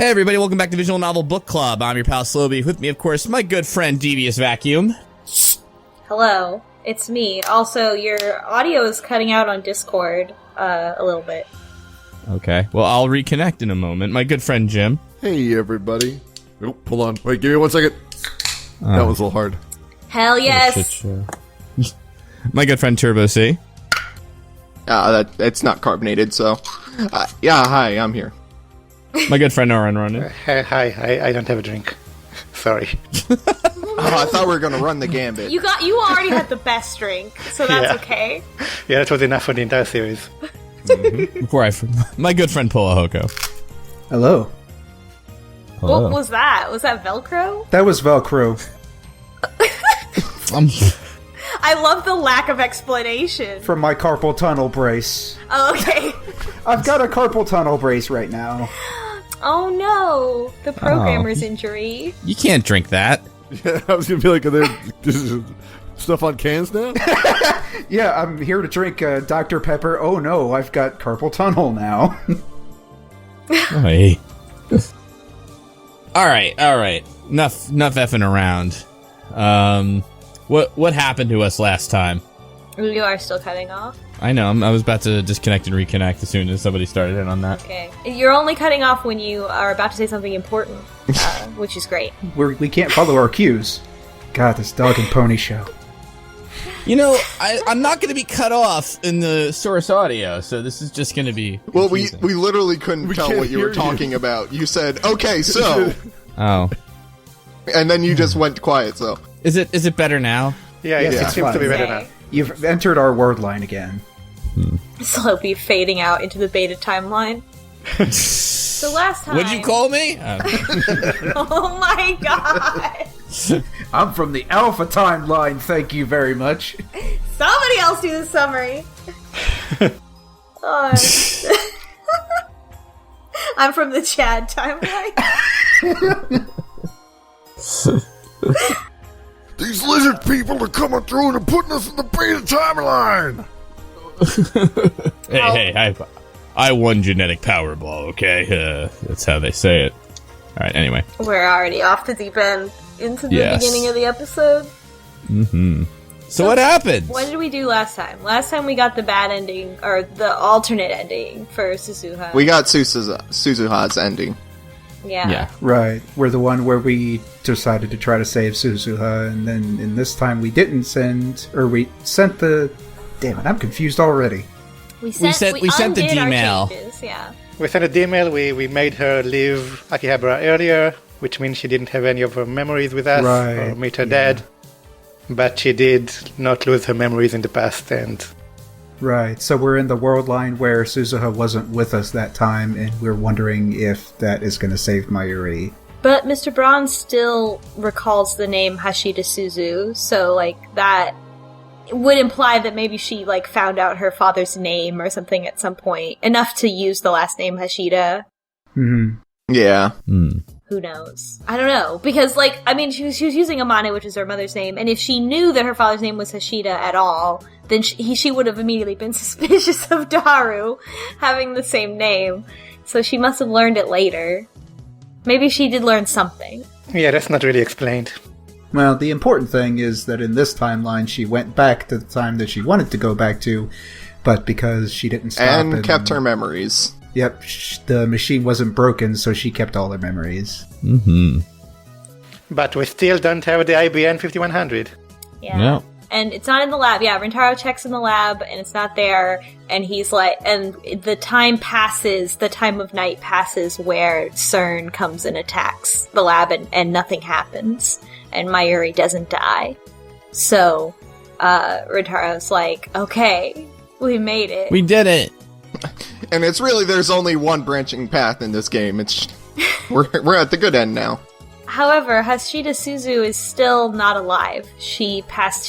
Hey everybody, welcome back to Visual Novel Book Club. I'm your pal Slowbeef. With me, of course, my good friend Devious Vacuum. Hello, it's me. Also, your audio is cutting out on Discord a little bit. Okay, well, I'll reconnect in a moment. My good friend Jim. Hey everybody. Oh, hold on. Wait, give me 1 second. That was a little hard. Hell yes! My good friend TurboC. It's not carbonated, so... yeah, hi, I'm here. My good friend orenronen. Hi, I don't have a drink. Sorry. I thought we were going to run the gambit. You already had the best drink, so that's okay. Yeah, that was enough for the entire series. My good friend Pullahoko. Hello. What was that? Was that Velcro? That was Velcro. I love the lack of explanation. From my carpal tunnel brace. Oh, okay. I've got a carpal tunnel brace right now. Oh no, the programmer's injury. You can't drink that. Yeah, I was going to be like, this is stuff on cans now? Yeah, I'm here to drink Dr. Pepper. Oh no, I've got carpal tunnel now. Hey. Alright. Enough effing around. What happened to us last time? You are still cutting off? I know, I was about to disconnect and reconnect as soon as somebody started in on that. Okay. You're only cutting off when you are about to say something important, which is great. We can't follow our cues. God, this dog and pony show. You know, I'm not going to be cut off in the source audio, so this is just going to be Well, confusing. we literally couldn't tell what you were talking about. You said, okay, so... Oh. And then you just went quiet, so... Is it better now? Yeah, Yes, it it's seems to be fine. better now. You've entered our word line again. Slowly fading out into the beta timeline. So last time... What'd you call me? Oh my god! I'm from the Alpha timeline, thank you very much. Somebody else do the summary! I'm from the Chad timeline. These lizard people are coming through and putting us in the beta timeline! Hey, I won genetic Powerball, okay? That's how they say it. Alright, anyway. We're already off the deep end into the Yes. beginning of the episode. Mm-hmm. So what happened? What did we do last time? Last time we got the bad ending, or the alternate ending for Suzuha. We got Suzuha's ending. Yeah. Right, we're the one where we decided to try to save Suzuha, and then in this time we didn't send, or we sent the... Damn it, I'm confused already. We sent the undid our D-mail. changes, Yeah. We sent a D-mail, we made her leave Akihabara earlier, which means she didn't have any of her memories with us, or meet her dad. But she did not lose her memories in the past, and... Right, so we're in the world line where Suzuha wasn't with us that time, and we're wondering if that is going to save Mayuri. But Mr. Braun still recalls the name Hashida Suzu, so, that would imply that maybe she, found out her father's name or something at some point. Enough to use the last name Hashida. Mm-hmm. Yeah. Who knows? I don't know. Because, she was using Amane, which is her mother's name, and if she knew that her father's name was Hashida at all, then she would have immediately been suspicious of Daru having the same name. So she must have learned it later. Maybe she did learn something. Yeah, that's not really explained. Well, the important thing is that in this timeline she went back to the time that she wanted to go back to, but because she didn't stop and kept her memories. Yep, the machine wasn't broken, so she kept all her memories. Mm-hmm. But we still don't have the IBN 5100. Yeah. No. And it's not in the lab. Yeah, Rintaro checks in the lab, and it's not there. And he's like, and the time of night passes where CERN comes and attacks the lab, and nothing happens. And Mayuri doesn't die. So, Rintaro's like, okay, we made it. We did it. And it's really, there's only one branching path in this game. It's we're at the good end now. However, Hashida Suzu is still not alive. She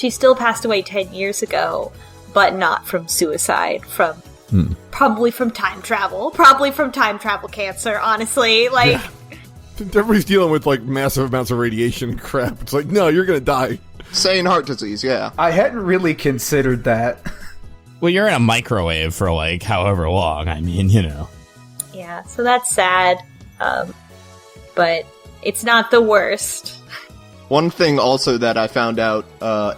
still passed away 10 years ago, but not from suicide, probably from time travel. Probably from time travel cancer, honestly. Yeah. Everybody's dealing with, massive amounts of radiation crap. It's like, no, you're gonna die. Sane heart disease, yeah. I hadn't really considered that. Well, you're in a microwave for, however long. I mean, Yeah, so that's sad. but it's not the worst. One thing also that I found out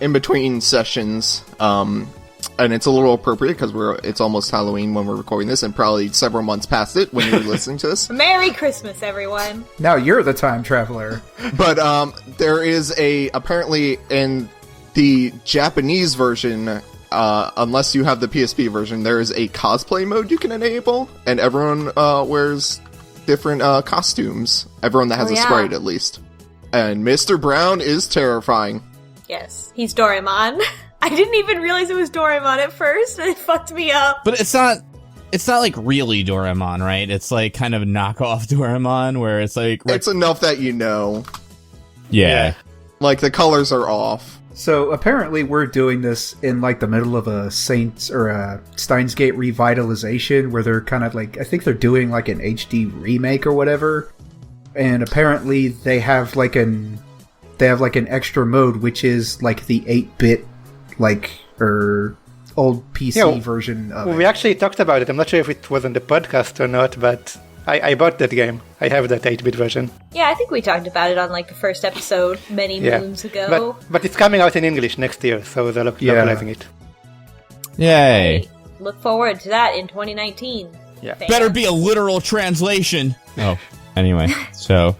in between sessions, and it's a little appropriate because it's almost Halloween when we're recording this, and probably several months past it when you're listening to this. Merry Christmas, everyone! Now you're the time traveler. But there is apparently in the Japanese version, unless you have the PSP version, there is a cosplay mode you can enable, and everyone wears different costumes. Everyone that has a sprite, at least. And Mr. Brown is terrifying. Yes, he's Doraemon. I didn't even realize it was Doraemon at first, and it fucked me up. But it's not like really Doraemon, right? It's like kind of knockoff Doraemon, where it's like... It's enough that you know. Yeah. Like, the colors are off. So apparently we're doing this in like the middle of a Saints or a Steins Gate revitalization, where they're kind of like, I think they're doing like an HD remake or whatever. And apparently they have like an extra mode, which is like the 8-bit old PC version of it. We actually talked about it. I'm not sure if it was on the podcast or not, but I bought that game. I have that 8-bit version. Yeah, I think we talked about it on like the first episode many moons ago. But it's coming out in English next year, so they're localizing it. Yay. Look forward to that in 2019. Yeah. Better be a literal translation. Oh, anyway, so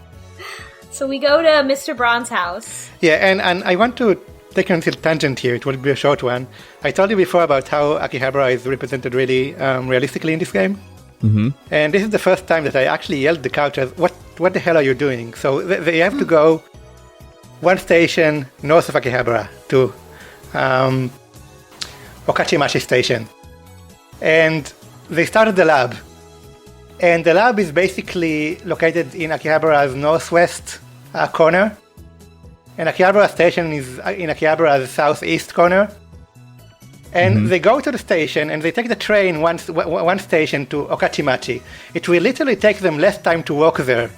we go to Mr. Braun's house. Yeah, and I want to take a little tangent here. It will be a short one. I told you before about how Akihabara is represented really realistically in this game. Mm-hmm. And this is the first time that I actually yelled the characters, what the hell are you doing? So they have to go one station north of Akihabara to Okachimachi Station. And they started the lab. And the lab is basically located in Akihabara's northwest corner. And Akihabara Station is in Akihabara's southeast corner. And they go to the station and they take the train one station to Okachimachi. It will literally take them less time to walk there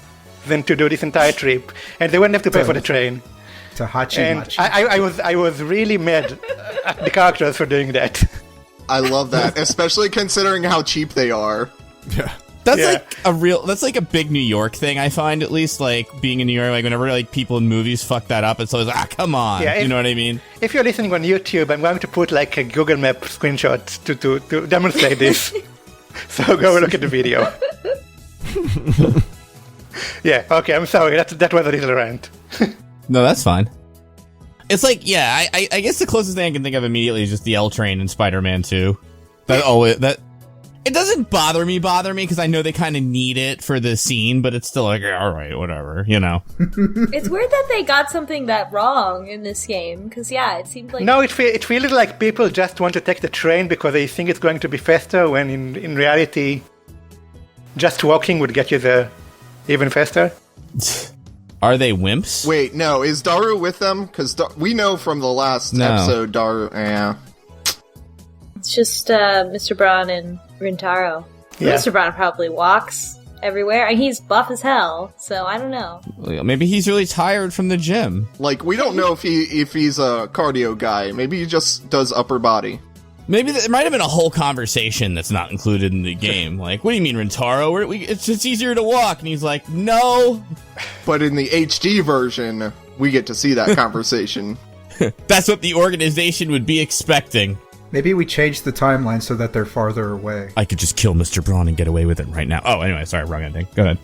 than to do this entire trip. And they wouldn't have to pay for the train. To Hachimachi. And I was really mad at the characters for doing that. I love that, especially considering how cheap they are. Yeah. That's like a big New York thing, I find, at least, like, being in New York, like, whenever, like, people in movies fuck that up, it's always, come on, you know what I mean? If you're listening on YouTube, I'm going to put, like, a Google Map screenshot to demonstrate this. So go look at the video. Yeah, okay, I'm sorry, that was a little rant. No, that's fine. It's like, I guess the closest thing I can think of immediately is just the L train in Spider-Man 2. It doesn't bother me because I know they kind of need it for the scene, but it's still like, all right, whatever, you know. It's weird that they got something that wrong in this game, because, it seemed like... No, it feels like people just want to take the train because they think it's going to be faster, when in reality, just walking would get you there even faster. Are they wimps? Wait, no, is Daru with them? Because we know from the last episode, Daru... It's just Mr. Braun and Rintaro. Yeah. Mr. Braun probably walks everywhere, and he's buff as hell, so I don't know. Maybe he's really tired from the gym. Like, we don't know if he's a cardio guy. Maybe he just does upper body. Maybe there might have been a whole conversation that's not included in the game. Like, what do you mean, Rintaro? It's just easier to walk. And he's like, no. But in the HD version, we get to see that conversation. That's what the organization would be expecting. Maybe we changed the timeline so that they're farther away. I could just kill Mr. Braun and get away with it right now. Oh, anyway, sorry, wrong ending. Go ahead.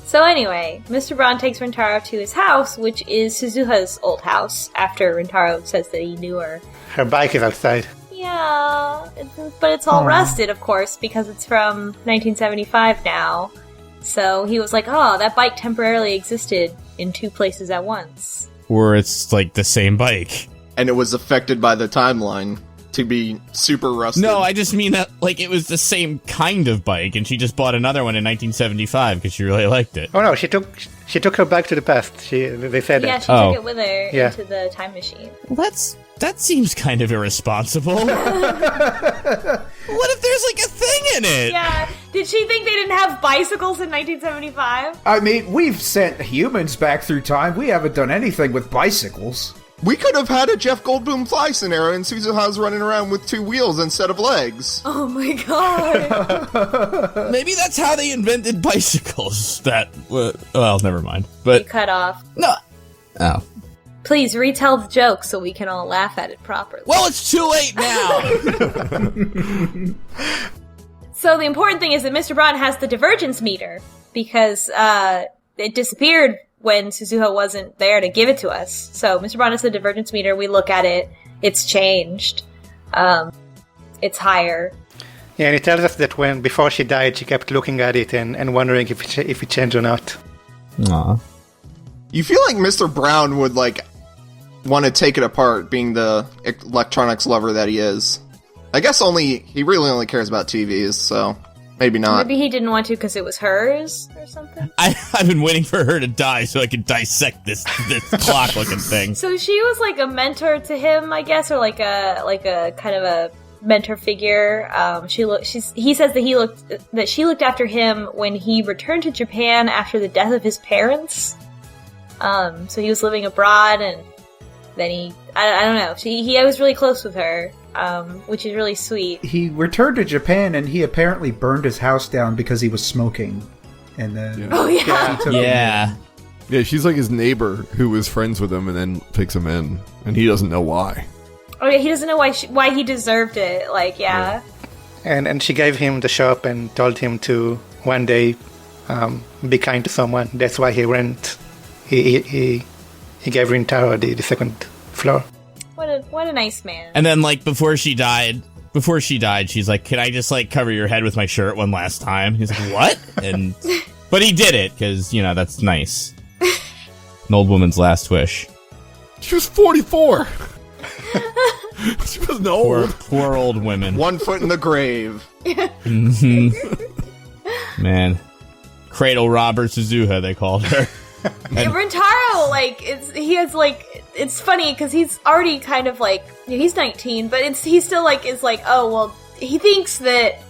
So anyway, Mr. Braun takes Rintaro to his house, which is Suzuha's old house, after Rintaro says that he knew her. Her bike is outside. Yeah, but it's all rusted, of course, because it's from 1975 now. So he was like, that bike temporarily existed in two places at once. Or it's like the same bike. And it was affected by the timeline to be super rusted. No, I just mean that, like, it was the same kind of bike, and she just bought another one in 1975 because she really liked it. Oh no, she took her bike to the past. They said yeah, that. she took it with her into the time machine. Well, that seems kind of irresponsible. What if there's, like, a thing in it? Yeah, did she think they didn't have bicycles in 1975? I mean, we've sent humans back through time. We haven't done anything with bicycles. We could have had a Jeff Goldblum fly scenario, and Suzuha's running around with 2 wheels instead of legs. Oh my god. Maybe that's how they invented bicycles. Well, never mind. But You cut off. no. Oh. Please retell the joke so we can all laugh at it properly. Well, it's too late now. So the important thing is that Mr. Braun has the divergence meter, because it disappeared when Suzuha wasn't there to give it to us. So Mr. Braun has the divergence meter. We look at it. It's changed. It's higher. Yeah, and it tells us that before she died, she kept looking at it and wondering if it changed or not. Aw. You feel like Mr. Brown would, like, want to take it apart, being the electronics lover that he is. I guess he really only cares about TVs, so maybe not. Maybe he didn't want to because it was hers or something. I've been waiting for her to die so I could dissect this clock-looking thing. So she was like a mentor to him, I guess, or like a kind of a mentor figure. He says that she looked after him when he returned to Japan after the death of his parents. So he was living abroad, and then I don't know. He was really close with her, which is really sweet. He returned to Japan and he apparently burned his house down because he was smoking. And then Oh yeah. he took him Yeah. Yeah, she's like his neighbor who was friends with him and then takes him in, and he doesn't know why. Oh yeah, he doesn't know why he deserved it. Like, yeah. And she gave him the shop and told him to one day be kind to someone. That's why he went. He gave Rintaro the second floor. What a nice man. And then, like, before she died, she's like, "Can I just, like, cover your head with my shirt one last time?" He's like, "What?" But he did it, because, that's nice. An old woman's last wish. She was 44! She wasn't old. Poor old women. 1 foot in the grave. Man. Cradle Robber Suzuha, they called her. And Rintaro, it's funny because he's already kind of like, he's 19, but he still is like, oh, well, he thinks that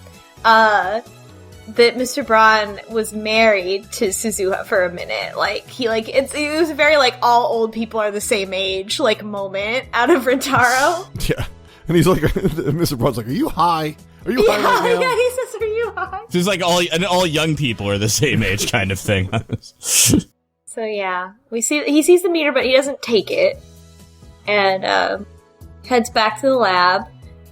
Mr. Braun was married to Suzuha for a minute. It was a very, all old people are the same age, moment out of Rintaro. Yeah. And he's like, Mr. Braun's like, are you high? Are you high right now? Yeah, he says, are you high? So it's like all young people are the same age kind of thing. So yeah, he sees the meter, but he doesn't take it, and heads back to the lab,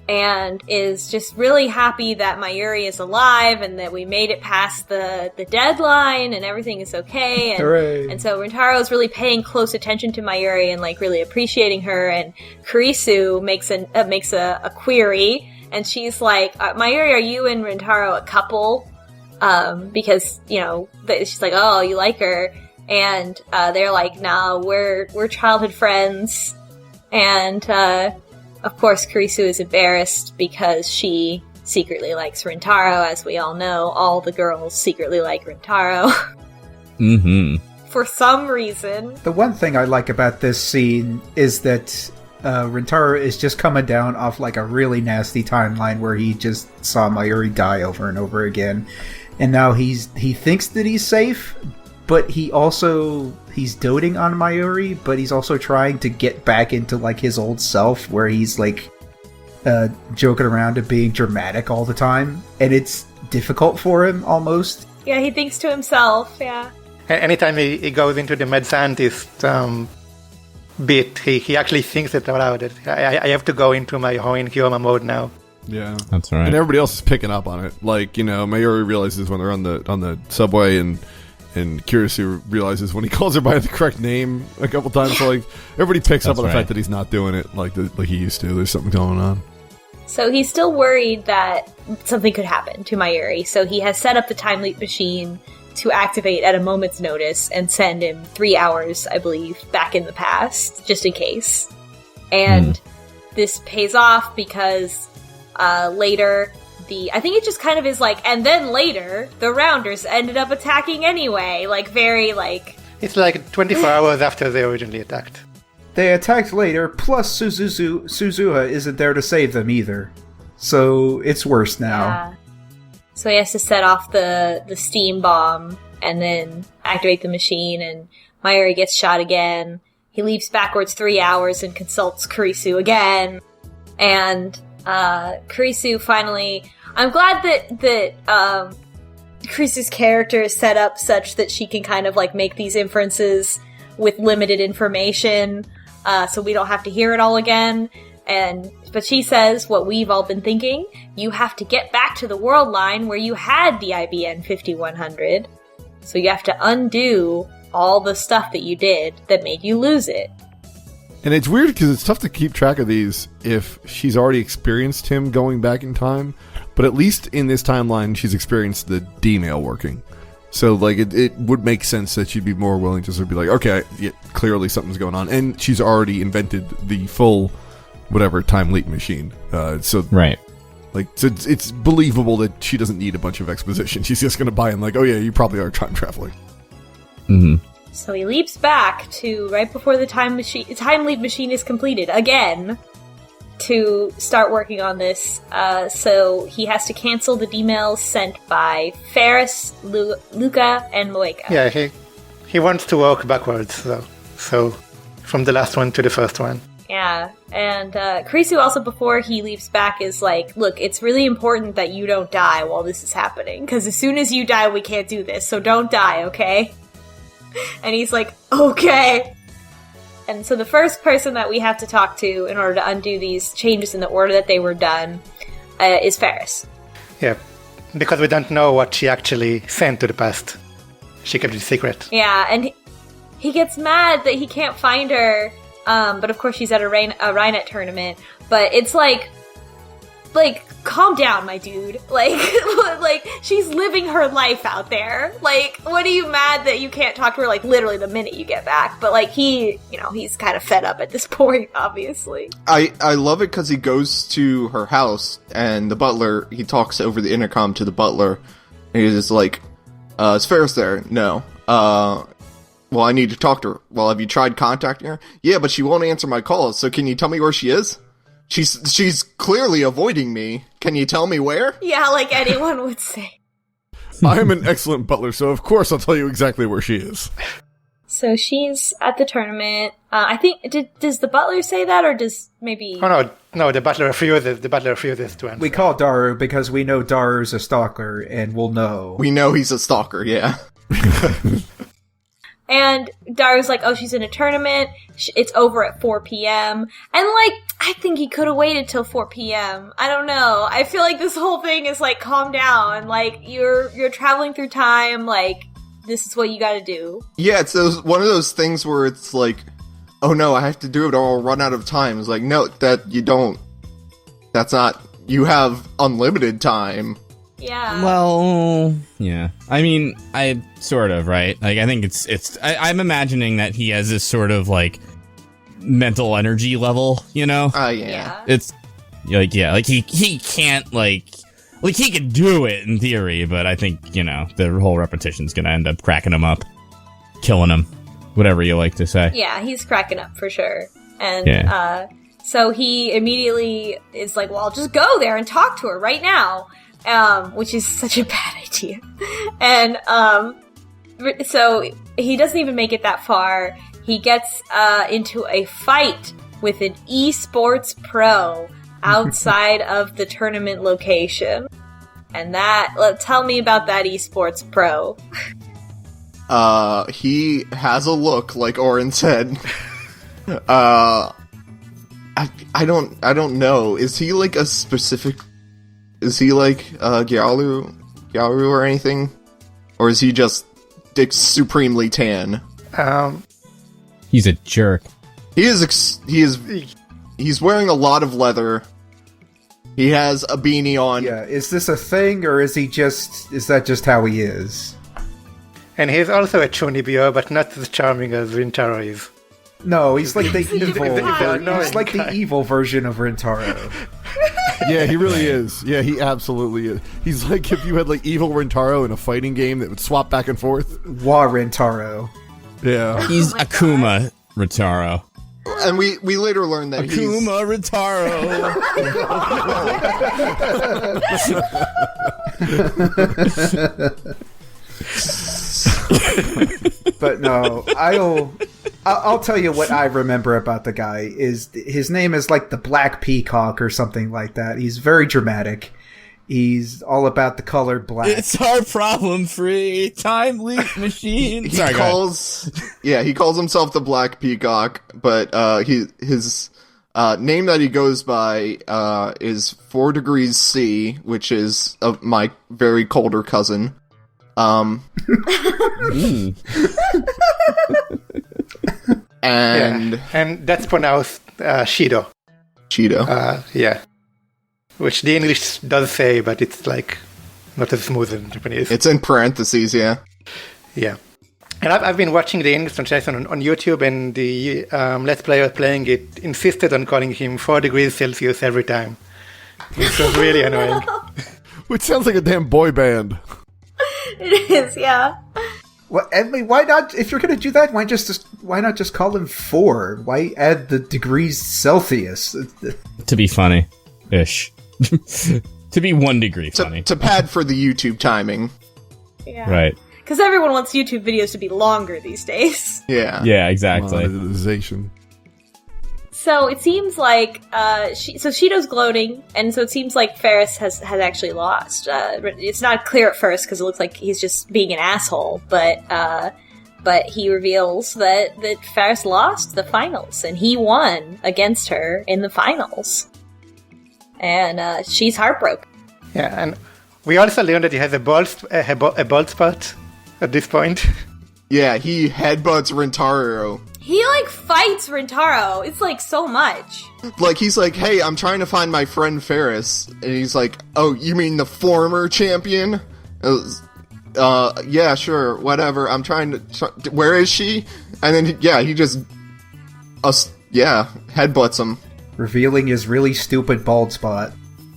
and is just really happy that Mayuri is alive and that we made it past the deadline and everything is okay. And, Hooray. And so Rintaro is really paying close attention to Mayuri and really appreciating her. And Kurisu makes a query, and she's like, "Mayuri, are you and Rintaro a couple?" Because she's like, "Oh, you like her." And they're like, "No, we're childhood friends." And of course, Kurisu is embarrassed because she secretly likes Rintaro. As we all know, all the girls secretly like Rintaro. Mm-hmm. For some reason. The one thing I like about this scene is that Rintaro is just coming down off a really nasty timeline where he just saw Mayuri die over and over again. And now he thinks that he's safe, but he's doting on Mayuri, but he's also trying to get back into his old self where he's joking around and being dramatic all the time, and it's difficult for him almost. Yeah, he thinks to himself, yeah. Anytime he goes into the mad scientist bit, he actually thinks it aloud. I have to go into my Hoin Hyoma mode now. Yeah. That's right. And everybody else is picking up on it. Mayuri realizes when they're on the subway, and Kurisu realizes when he calls her by the correct name a couple times. So everybody picks up on the fact that he's not doing it like he used to. There's something going on. So he's still worried that something could happen to Mayuri. So he has set up the time leap machine to activate at a moment's notice and send him 3 hours, I believe, back in the past, just in case. And this pays off because later, I think it just kind of is and then later, the Rounders ended up attacking anyway. It's 24 hours after they originally attacked. They attacked later, plus Suzuha isn't there to save them either. So it's worse now. Yeah. So he has to set off the steam bomb and then activate the machine, and Mayuri gets shot again. he leaps backwards 3 hours and consults Kurisu again. And Kurisu finally... I'm glad that Kurisu's character is set up such that she can kind of like make these inferences with limited information, so we don't have to hear it all again. But she says what we've all been thinking: you have to get back to the world line where you had the IBN 5100. So you have to undo all the stuff that you did that made you lose it. And it's weird because it's tough to keep track of these if she's already experienced him going back in time. But at least in this timeline, she's experienced the D-mail working. So, like, it would make sense that she'd be more willing to sort of be like, okay, yeah, clearly something's going on. And she's already invented the full, whatever, time leap machine. Right. Like, so it's believable that she doesn't need a bunch of exposition. She's just going to buy in, like, oh yeah, you probably are time traveling. Mm-hmm. So he leaps back to right before the time leap machine is completed again to start working on this. So he has to cancel the D-mails sent by Faris, Luca, and Moeka. Yeah, he wants to walk backwards, so from the last one to the first one. Yeah, and Kurisu also, before he leaps back, is like, look, it's really important that you don't die while this is happening, because as soon as you die, we can't do this, so don't die, okay? And he's like, okay. And so the first person that we have to talk to in order to undo these changes in the order that they were done is Faris. Yeah, because we don't know what she actually sent to the past. She kept it secret. Yeah, and he gets mad that he can't find her, but of course she's at a RaiNet tournament. But it's like, calm down, my dude. Like, she's living her life out there. Like, what are you mad that you can't talk to her, like, literally the minute you get back? But, like, he's kind of fed up at this point, obviously. I love it because he goes to her house, and the butler, he talks over the intercom to the butler, and he's just like, is Faris there? No. Well, I need to talk to her. Well, have you tried contacting her? Yeah, but she won't answer my calls, so can you tell me where she is? She's clearly avoiding me. Can you tell me where? Yeah, like anyone would say. I am an excellent butler, so of course I'll tell you exactly where she is. So she's at the tournament. I think, does the butler say that, or does maybe... Oh, no, the butler refuses to answer. We call Daru because we know Daru's a stalker, and we'll know. We know he's a stalker, yeah. And Daru's like, oh, she's in a tournament. It's over at 4 p.m. And, like, I think he could have waited till 4 p.m. I don't know. I feel like this whole thing is, like, calm down. Like, you're traveling through time. Like, this is what you gotta do. Yeah, it's one of those things where it's like, oh no, I have to do it or I'll run out of time. It's like, no, that you don't. That's not... You have unlimited time. Yeah. Well, yeah. I mean, I sort of, right? Like, I think I'm imagining that he has this sort of, like, mental energy level, you know? Yeah. It's, like, yeah, like, he can't, like, he could do it in theory, but I think, you know, the whole repetition's gonna end up cracking him up. Killing him. Whatever you like to say. Yeah, he's cracking up for sure. And, so he immediately is like, well, I'll just go there and talk to her right now. Which is such a bad idea. And, so he doesn't even make it that far. He gets, into a fight with an esports pro outside of the tournament location. And tell me about that esports pro. He has a look, like Oren said. I don't know. Is he like a specific... Is he like Gyaru or anything? Or is he just supremely tan? He's a jerk. He's wearing a lot of leather. He has a beanie on. Yeah, is this a thing, or is that just how he is? And he's also a chunibyo, but not as charming as Rintaro is. No, he's like the evil version of Rintaro. Yeah, he really is. Yeah, he absolutely is. He's like if you had like evil Rintaro in a fighting game that would swap back and forth. Wa Rintaro. Yeah. He's Akuma Rintaro. And we later learned that Akuma Rintaro. But no, I'll tell you what I remember about the guy is his name is like the Black Peacock or something like that. He's very dramatic. He's all about the color black. It's our problem-free time leak machine. He calls himself the Black Peacock, but his name that he goes by is 4 degrees C, which is my very colder cousin. And that's pronounced Shido. Shido. Yeah. Which the English does say, but it's like not as smooth as Japanese. It's in parentheses, yeah. Yeah. And I've been watching the English translation on YouTube, and the Let's Player playing it insisted on calling him 4 degrees Celsius every time. It was really annoying. Which sounds like a damn boy band. It is, yeah. Well, I mean, why not? If you're going to do that, why not just call him 4? Why add the degrees Celsius? To be funny-ish. To be 1 degree funny. To pad for the YouTube timing. Yeah. Right. Because everyone wants YouTube videos to be longer these days. Yeah. Yeah, exactly. Monetization. So it seems like Shido's gloating, and so it seems like Faris has actually lost. It's not clear at first because it looks like he's just being an asshole, but he reveals that Faris lost the finals and he won against her in the finals, and she's heartbroken. Yeah, and we also learned that he has a bald spot at this point. Yeah, he headbutts Rintaro. He, fights Rintaro. It's, so much. He's like, hey, I'm trying to find my friend Faris. And he's like, oh, you mean the former champion? Yeah, sure, whatever. I'm trying to... where is she? And then, he just... headbutts him. Revealing his really stupid bald spot.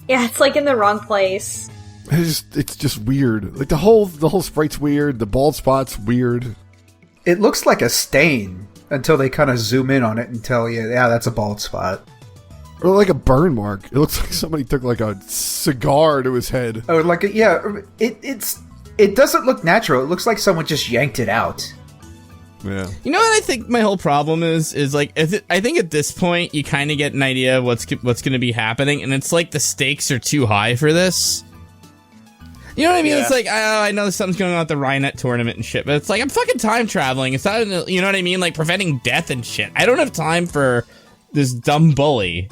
Yeah, it's, in the wrong place. It's just weird. The whole sprite's weird. The bald spot's weird. It looks like a stain until they kind of zoom in on it and tell you, yeah, that's a bald spot. Or like a burn mark. It looks like somebody took a cigar to his head. Oh, it doesn't look natural. It looks like someone just yanked it out. Yeah. You know what I think my whole problem is I think at this point you kind of get an idea of what's going to be happening, and it's the stakes are too high for this. You know what I mean? Yeah. It's I know something's going on at the RaiNet tournament and shit, but it's I'm fucking time traveling. It's not, you know what I mean? Preventing death and shit. I don't have time for this dumb bully,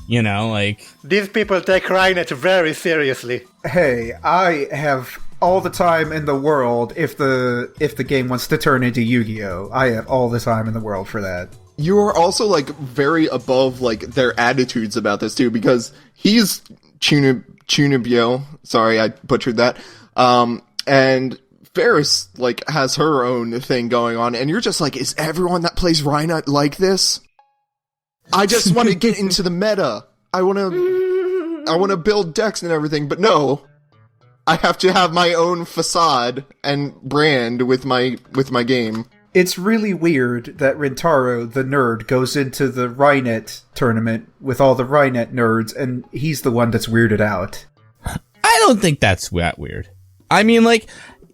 These people take RaiNet very seriously. Hey, I have all the time in the world if the game wants to turn into Yu-Gi-Oh! I have all the time in the world for that. You are also, very above, their attitudes about this, too, because he's Chunibyo. Sorry, I butchered that. And Faris, has her own thing going on, and you're just is everyone that plays RaiNet like this? I just want to get into the meta. I want to build decks and everything, but no. I have to have my own facade and brand with my game. It's really weird that Rintaro, the nerd, goes into the RaiNet tournament with all the RaiNet nerds, and he's the one that's weirded out. I don't think that's that weird. I mean,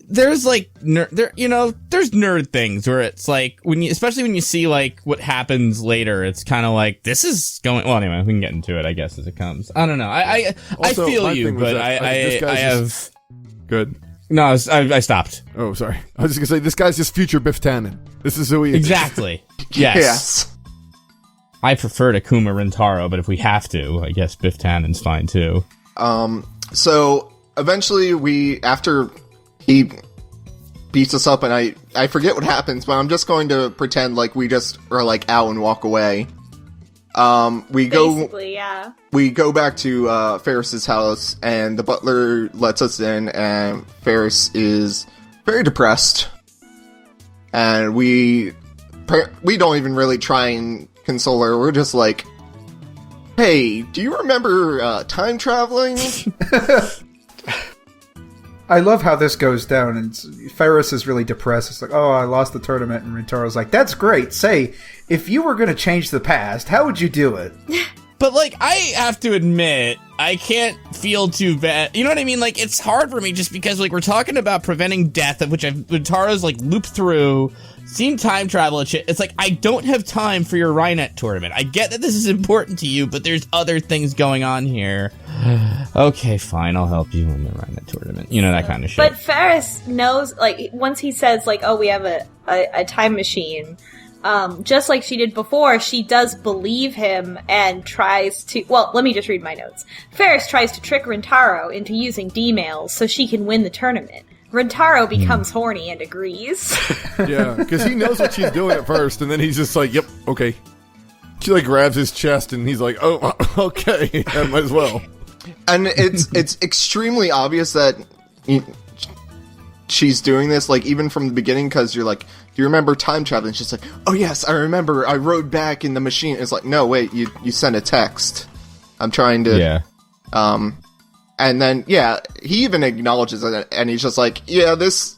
there's there's nerd things where it's especially when you see what happens later, it's kind of this is going. Well, anyway, we can get into it, I guess, as it comes. I don't know. I feel you, but I have good. No, I stopped. Oh, sorry. I was just gonna say this guy's just future Biff Tannen. This is who he is. Exactly. Yes. I prefer Takuma Rintaro, but if we have to, I guess Biff Tannen's fine too. So eventually after he beats us up, and I forget what happens, but I'm just going to pretend we just are out and walk away. We go back to Faris's house, and the butler lets us in, and Faris is very depressed. And we don't even really try and console her. We're just hey, do you remember time traveling? I love how this goes down, and Faris is really depressed. It's oh, I lost the tournament, and Rintaro's that's great. Say, if you were going to change the past, how would you do it? But, I have to admit, I can't feel too bad. You know what I mean? It's hard for me just because, we're talking about preventing death, of which Rintaro's, looped through seen time travel and shit. It's like, I don't have time for your RaiNet tournament. I get that this is important to you, but there's other things going on here. Okay, fine, I'll help you in the RaiNet tournament. You know, that kind of shit. But Faris knows, like, once he says, like, oh, we have a time machine, just like she did before, she does believe him and tries to... Well, let me just read my notes. Faris tries to trick Rintaro into using D-mails so she can win the tournament. Rintaro becomes horny and agrees. Yeah, because he knows what she's doing at first, and then he's just like, yep, okay. She, like, grabs his chest, and he's like, oh, okay, I might as well. And it's extremely obvious that she's doing this, like, even from the beginning, because you're like, do you remember time traveling? She's like, oh, yes, I remember. I rode back in the machine. It's like, no, wait, you sent a text. I'm trying to... Yeah. And then, yeah, he even acknowledges it, and he's just like, yeah, this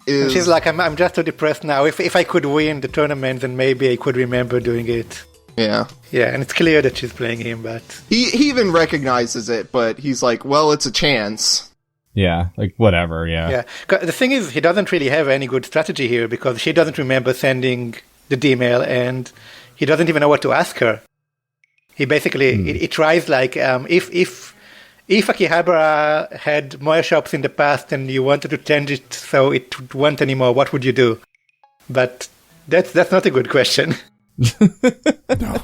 is... And she's like, I'm just so depressed now. If I could win the tournament, then maybe I could remember doing it. Yeah. Yeah, and it's clear that she's playing him, but... He even recognizes it, but he's like, well, it's a chance. Yeah, like, whatever, yeah. Yeah. The thing is, he doesn't really have any good strategy here, because she doesn't remember sending the D-mail, and he doesn't even know what to ask her. He basically... He tries, like, if Akihabara had more shops in the past and you wanted to change it so it won't anymore, what would you do? But that's not a good question. No.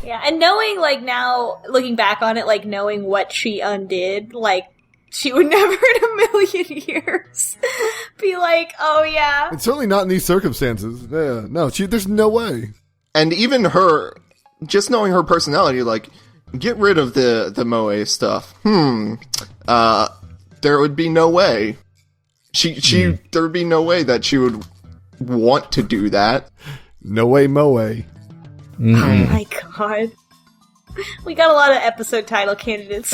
Yeah, and knowing, like, now, looking back on it, like, knowing what she undid, like, she would never in a million years be like, oh, yeah. It's certainly not in these circumstances. Yeah, no, there's no way. And even her, just knowing her personality, like... Get rid of the Moe stuff. There would be no way. There would be no way that she would want to do that. No way, Moe. Oh my god. We got a lot of episode title candidates.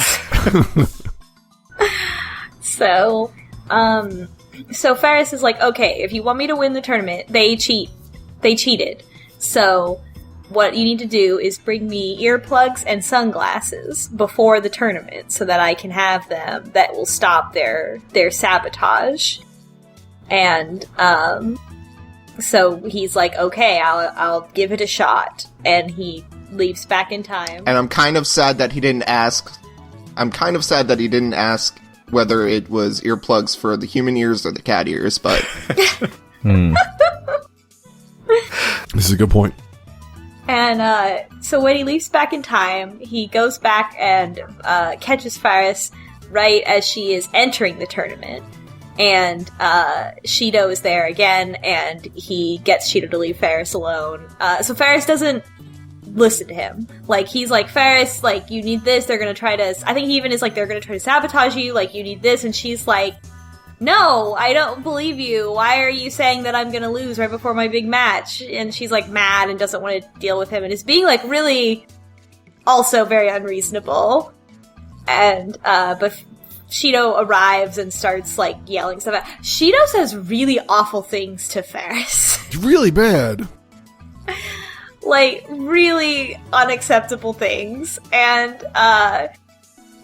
So Faris is like, okay, if you want me to win the tournament, they cheated. So... what you need to do is bring me earplugs and sunglasses before the tournament so that I can have them that will stop their sabotage. And, so he's like, okay, I'll give it a shot. And he leaps back in time. And I'm kind of sad that he didn't ask whether it was earplugs for the human ears or the cat ears, but... This is a good point. And, so when he leaps back in time, he goes back and, catches Faris right as she is entering the tournament. And, Shido is there again, and he gets Shido to leave Faris alone. So Faris doesn't listen to him. Like, he's like, Faris, like, you need this, they're gonna try to, I think he even is like, they're gonna try to sabotage you, like, you need this, and she's like, no, I don't believe you. Why are you saying that I'm gonna lose right before my big match? And she's, like, mad and doesn't want to deal with him and is being, like, really also very unreasonable. And, but Shido arrives and starts, like, yelling stuff at... Shido says really awful things to Faris. Really bad. Like, really unacceptable things. And,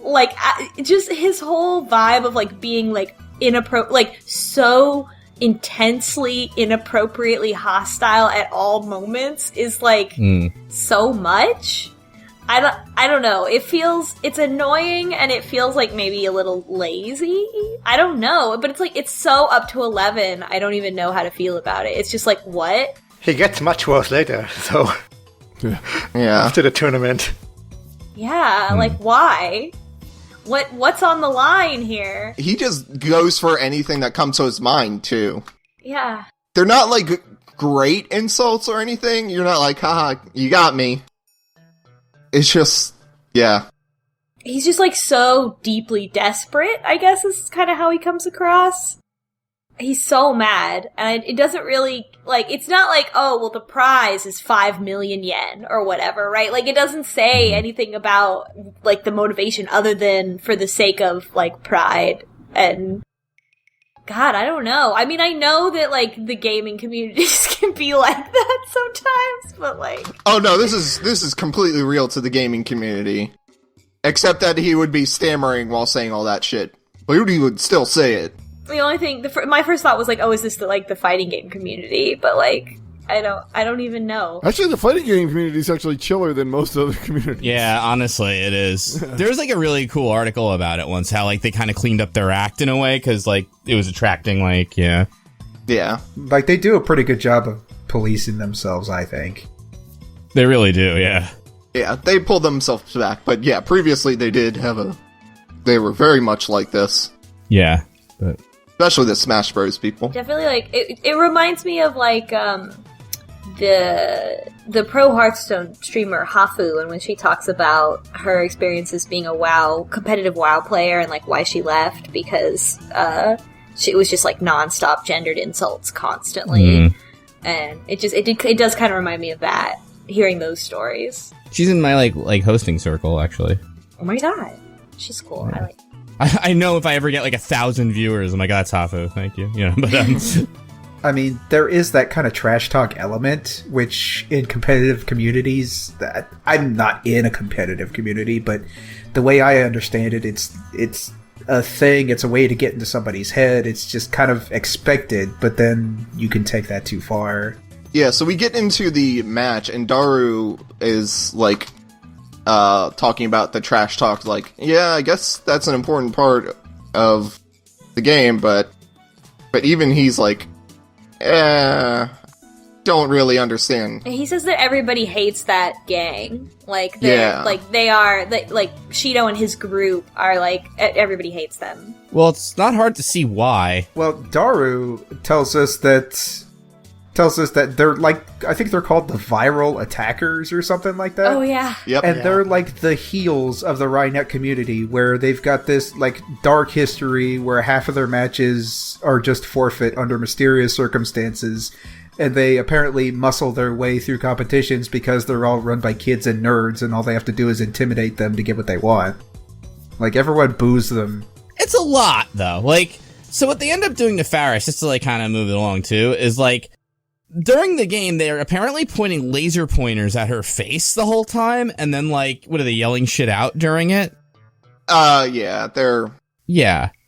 like, just his whole vibe of, like, being, like, so intensely, inappropriately hostile at all moments is, like, so much. I don't know. It's annoying and it feels like maybe a little lazy. I don't know, but it's like, it's so up to 11. I don't even know how to feel about it. It's just like, what? He gets much worse later, so. Yeah. After the tournament. Yeah, like, why? What's on the line here? He just goes for anything that comes to his mind, too. Yeah. They're not, like, great insults or anything. You're not like, haha, you got me. It's just, yeah. He's just, like, so deeply desperate, I guess is kind of how he comes across. He's so mad, and it doesn't really, like, it's not like, oh, well, the prize is 5 million yen, or whatever, right? Like, it doesn't say anything about, like, the motivation other than for the sake of, like, pride, and, God, I don't know. I mean, I know that, like, the gaming communities can be like that sometimes, but, like... Oh, no, this is completely real to the gaming community. Except that he would be stammering while saying all that shit. But he would still say it. The only thing, my first thought was like, oh, is this the fighting game community? But, like, I don't even know. Actually, the fighting game community is actually chiller than most other communities. Yeah, honestly, it is. There was like a really cool article about it once, how like they kind of cleaned up their act in a way, because like it was attracting like, yeah. Like they do a pretty good job of policing themselves, I think. They really do, yeah. Yeah, they pulled themselves back, but yeah, previously they were very much like this. Yeah, but especially the Smash Bros. People. Definitely, like it reminds me of like the pro Hearthstone streamer Hafu, and when she talks about her experiences being a competitive WoW player and like why she left because it was just like nonstop gendered insults constantly, and it does kind of remind me of that. Hearing those stories. She's in my like hosting circle, actually. Oh my god, she's cool. Yeah. I know if I ever get like 1,000 viewers, I'm like, that's Hafu, thank you. You know, but I mean, there is that kind of trash talk element, which in competitive communities, that I'm not in a competitive community, but the way I understand it, it's a thing. It's a way to get into somebody's head. It's just kind of expected, but then you can take that too far. Yeah, so we get into the match, and Daru is, like, talking about the trash talk, like, yeah, I guess that's an important part of the game, but even he's like, don't really understand. He says that everybody hates that gang. Like, like Shido and his group are, like, everybody hates them. Well, it's not hard to see why. Well, Daru tells us that they're like, I think they're called the viral attackers or something like that. Oh yeah. Yep. And they're like the heels of the RaiNet community, where they've got this like dark history where half of their matches are just forfeit under mysterious circumstances, and they apparently muscle their way through competitions because they're all run by kids and nerds, and all they have to do is intimidate them to get what they want. Like, everyone boos them. It's a lot, though. Like, so what they end up doing to Faris, just to like kind of move it along too, is like, during the game, they're apparently pointing laser pointers at her face the whole time, and then, like, what are they, yelling shit out during it? Yeah, they're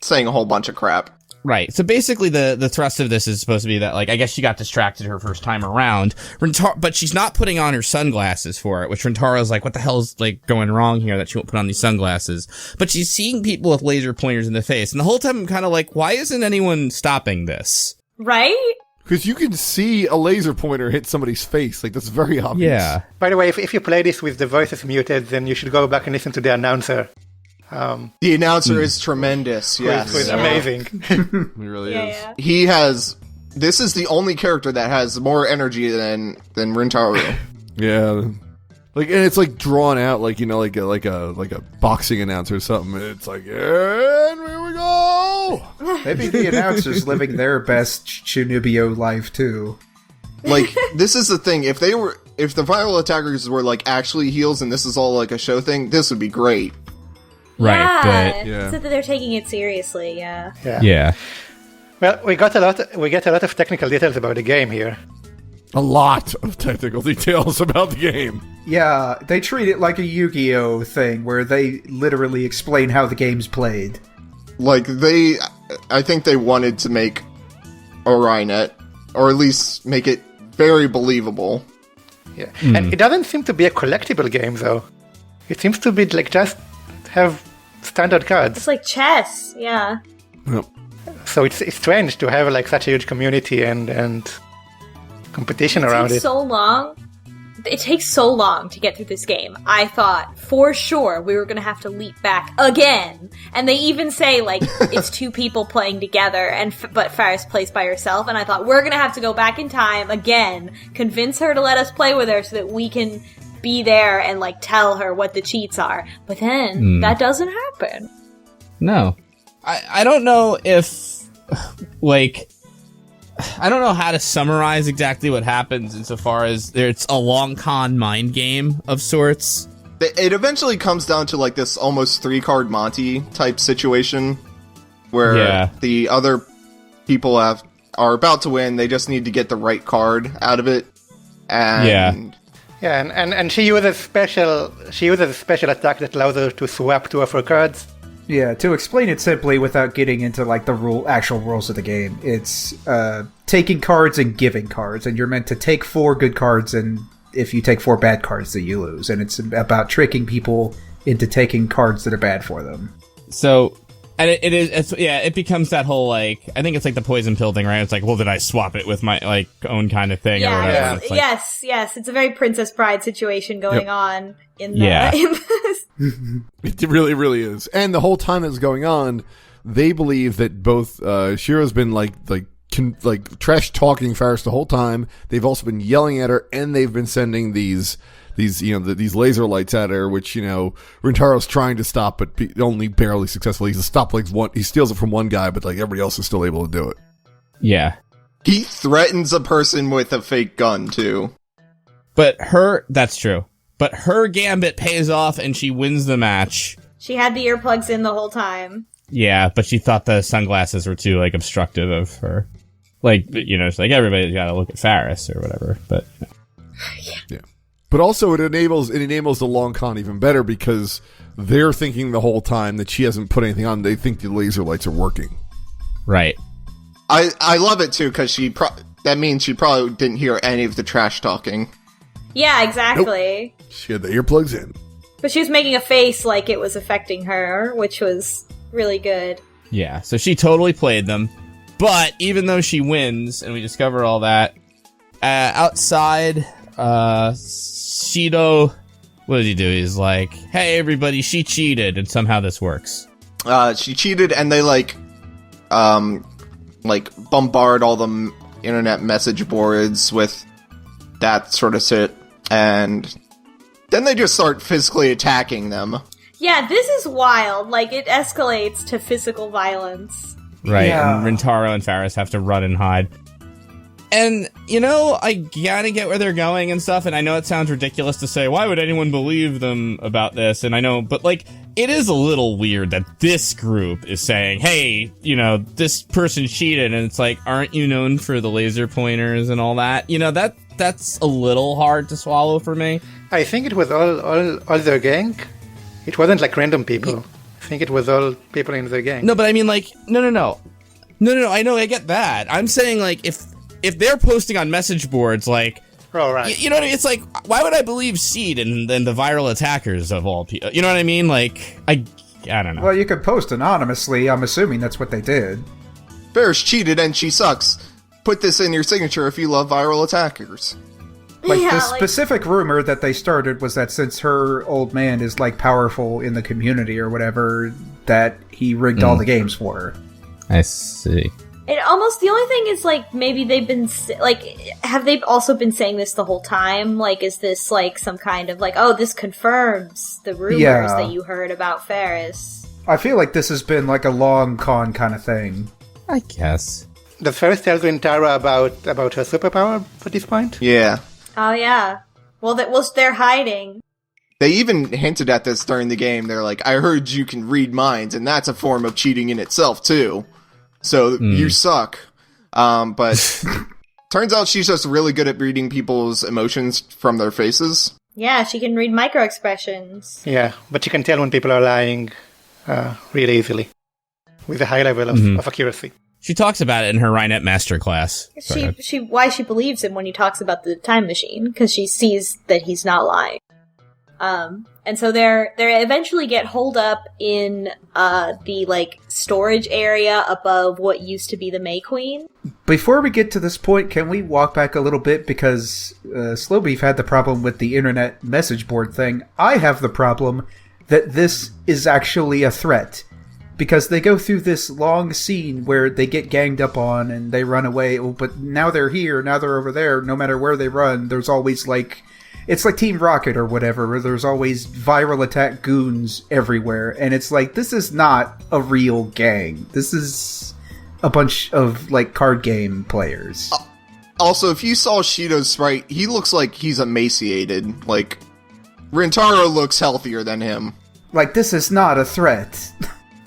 saying a whole bunch of crap. Right, so basically the thrust of this is supposed to be that, like, I guess she got distracted her first time around, but she's not putting on her sunglasses for it, which Rintaro's like, what the hell's, like, going wrong here that she won't put on these sunglasses? But she's seeing people with laser pointers in the face, and the whole time I'm kind of like, why isn't anyone stopping this? Right? Because you can see a laser pointer hit somebody's face. Like, that's very obvious. Yeah. By the way, if you play this with the voices muted, then you should go back and listen to the announcer. The announcer is tremendous, yes. Who is amazing. He really is. Yeah. He has... This is the only character that has more energy than Rintaro. Yeah. Like, and it's like drawn out, like, you know, like a boxing announcer or something. It's like, and here we go. Maybe the announcer's living their best Chunibyo life too. Like, this is the thing. If the viral attackers were like actually heels and this is all like a show thing, this would be great. Right, but It's that they're taking it seriously. yeah. Well, we get a lot of technical details about the game here. A lot of technical details about the game. Yeah, they treat it like a Yu-Gi-Oh thing where they literally explain how the game's played. Like, I think they wanted to make a RaiNet, or at least make it very believable. Yeah, and it doesn't seem to be a collectible game, though. It seems to be like just have standard cards. It's like chess, yeah. Yep. So it's strange to have like such a huge community and competition around it. It takes so long to get through this game. I thought for sure we were going to have to leap back again. And they even say like it's two people playing together but Faris plays by herself, and I thought we're going to have to go back in time again, convince her to let us play with her so that we can be there and like tell her what the cheats are. But then that doesn't happen. No. I don't know if like I don't know how to summarize exactly what happens insofar as it's a long con mind game of sorts. It eventually comes down to like this almost 3-card Monty type situation where the other people are about to win. They just need to get the right card out of it. And and she uses a special attack that allows her to swap 2 of her cards. Yeah, to explain it simply without getting into like the actual rules of the game, it's taking cards and giving cards, and you're meant to take 4 good cards, and if you take 4 bad cards, then you lose. And it's about tricking people into taking cards that are bad for them. So, and it becomes that whole, like, I think it's like the poison pill thing, right? It's like, well, did I swap it with my, like, own kind of thing or whatever? Yeah. It's like, Yes. It's a very Princess Bride situation going on in this. It really, really is. And the whole time that's going on, they believe that both Shiro's been like trash talking Faris the whole time. They've also been yelling at her, and they've been sending these these laser lights at her, which Rintaro's trying to stop, but only barely successfully. He stops like one. He steals it from one guy, but like everybody else is still able to do it. Yeah. He threatens a person with a fake gun too. That's true. But her gambit pays off, and she wins the match. She had the earplugs in the whole time. Yeah, but she thought the sunglasses were too, like, obstructive of her. Like, it's like everybody's got to look at Faris or whatever. But yeah. But also, it enables the long con even better because they're thinking the whole time that she hasn't put anything on. They think the laser lights are working. Right. I love it too because that means she probably didn't hear any of the trash talking. Yeah, exactly. Nope. She had the earplugs in. But she was making a face like it was affecting her, which was really good. Yeah, so she totally played them. But even though she wins, and we discover all that, outside, Shido, what did he do? He's like, hey, everybody, she cheated, and somehow this works. She cheated, and they, bombard all the internet message boards with that sort of shit, and then they just start physically attacking them. Yeah, this is wild. Like, it escalates to physical violence. Right, Yeah. and Rintaro and Faris have to run and hide. And, I gotta get where they're going and stuff, and I know it sounds ridiculous to say, why would anyone believe them about this? And I know, but, it is a little weird that this group is saying, hey, this person cheated, and it's like, aren't you known for the laser pointers and all that? That's a little hard to swallow for me. I think it was all their gang. It wasn't like random people. I think it was all people in their gang. No, but I mean, no. I know, I get that. I'm saying, if they're posting on message boards, Oh, right. you know what I mean? It's like, why would I believe Seed and the viral attackers of all people? You know what I mean? I don't know. Well, you could post anonymously. I'm assuming that's what they did. Faris cheated and she sucks. Put this in your signature if you love viral attackers. The specific rumor that they started was that since her old man is powerful in the community or whatever, that he rigged all the games for her. I see. It almost, the only thing is, maybe they've been, have they also been saying this the whole time? Is this, some kind of, oh, this confirms the rumors that you heard about Faris? I feel like this has been, a long con kind of thing. I guess. Does Faris tell Rintaro about her superpower at this point? Yeah. Oh, yeah. Well, they're hiding. They even hinted at this during the game. They're like, I heard you can read minds, and that's a form of cheating in itself, too. So, you suck. But turns out she's just really good at reading people's emotions from their faces. Yeah, she can read micro-expressions. Yeah, but she can tell when people are lying really easily. With a high level of accuracy. She talks about it in her RaiNet masterclass. Why she believes him when he talks about the time machine, because she sees that he's not lying. And so they eventually get holed up in the storage area above what used to be the May Queen. Before we get to this point, can we walk back a little bit because Slowbeef had the problem with the internet message board thing. I have the problem that this is actually a threat. Because they go through this long scene where they get ganged up on and they run away, but now they're here, now they're over there, no matter where they run, there's always it's like Team Rocket or whatever, where there's always viral attack goons everywhere, and it's this is not a real gang. This is a bunch of, card game players. Also, if you saw Shido's sprite, he looks like he's emaciated. Rintaro looks healthier than him. This is not a threat.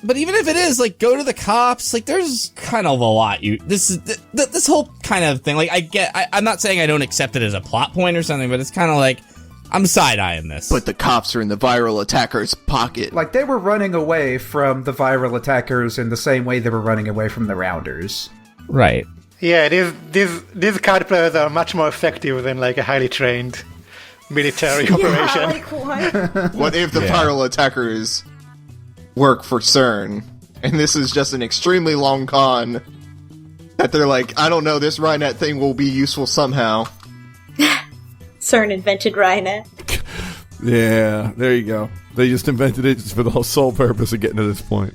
But even if it is, go to the cops. There's kind of a lot. This whole kind of thing. I'm not saying I don't accept it as a plot point or something, but it's kind of I'm side-eyeing this. But the cops are in the viral attacker's pocket. Like, they were running away from the viral attackers in the same way they were running away from the Rounders. Right. Yeah, these card players are much more effective than like a highly trained military operation. Like what? What if the viral attackers work for CERN, and this is just an extremely long con that they're like, I don't know, this RaiNet thing will be useful somehow. CERN invented RaiNet. Yeah, there you go. They just invented it just for the sole purpose of getting to this point.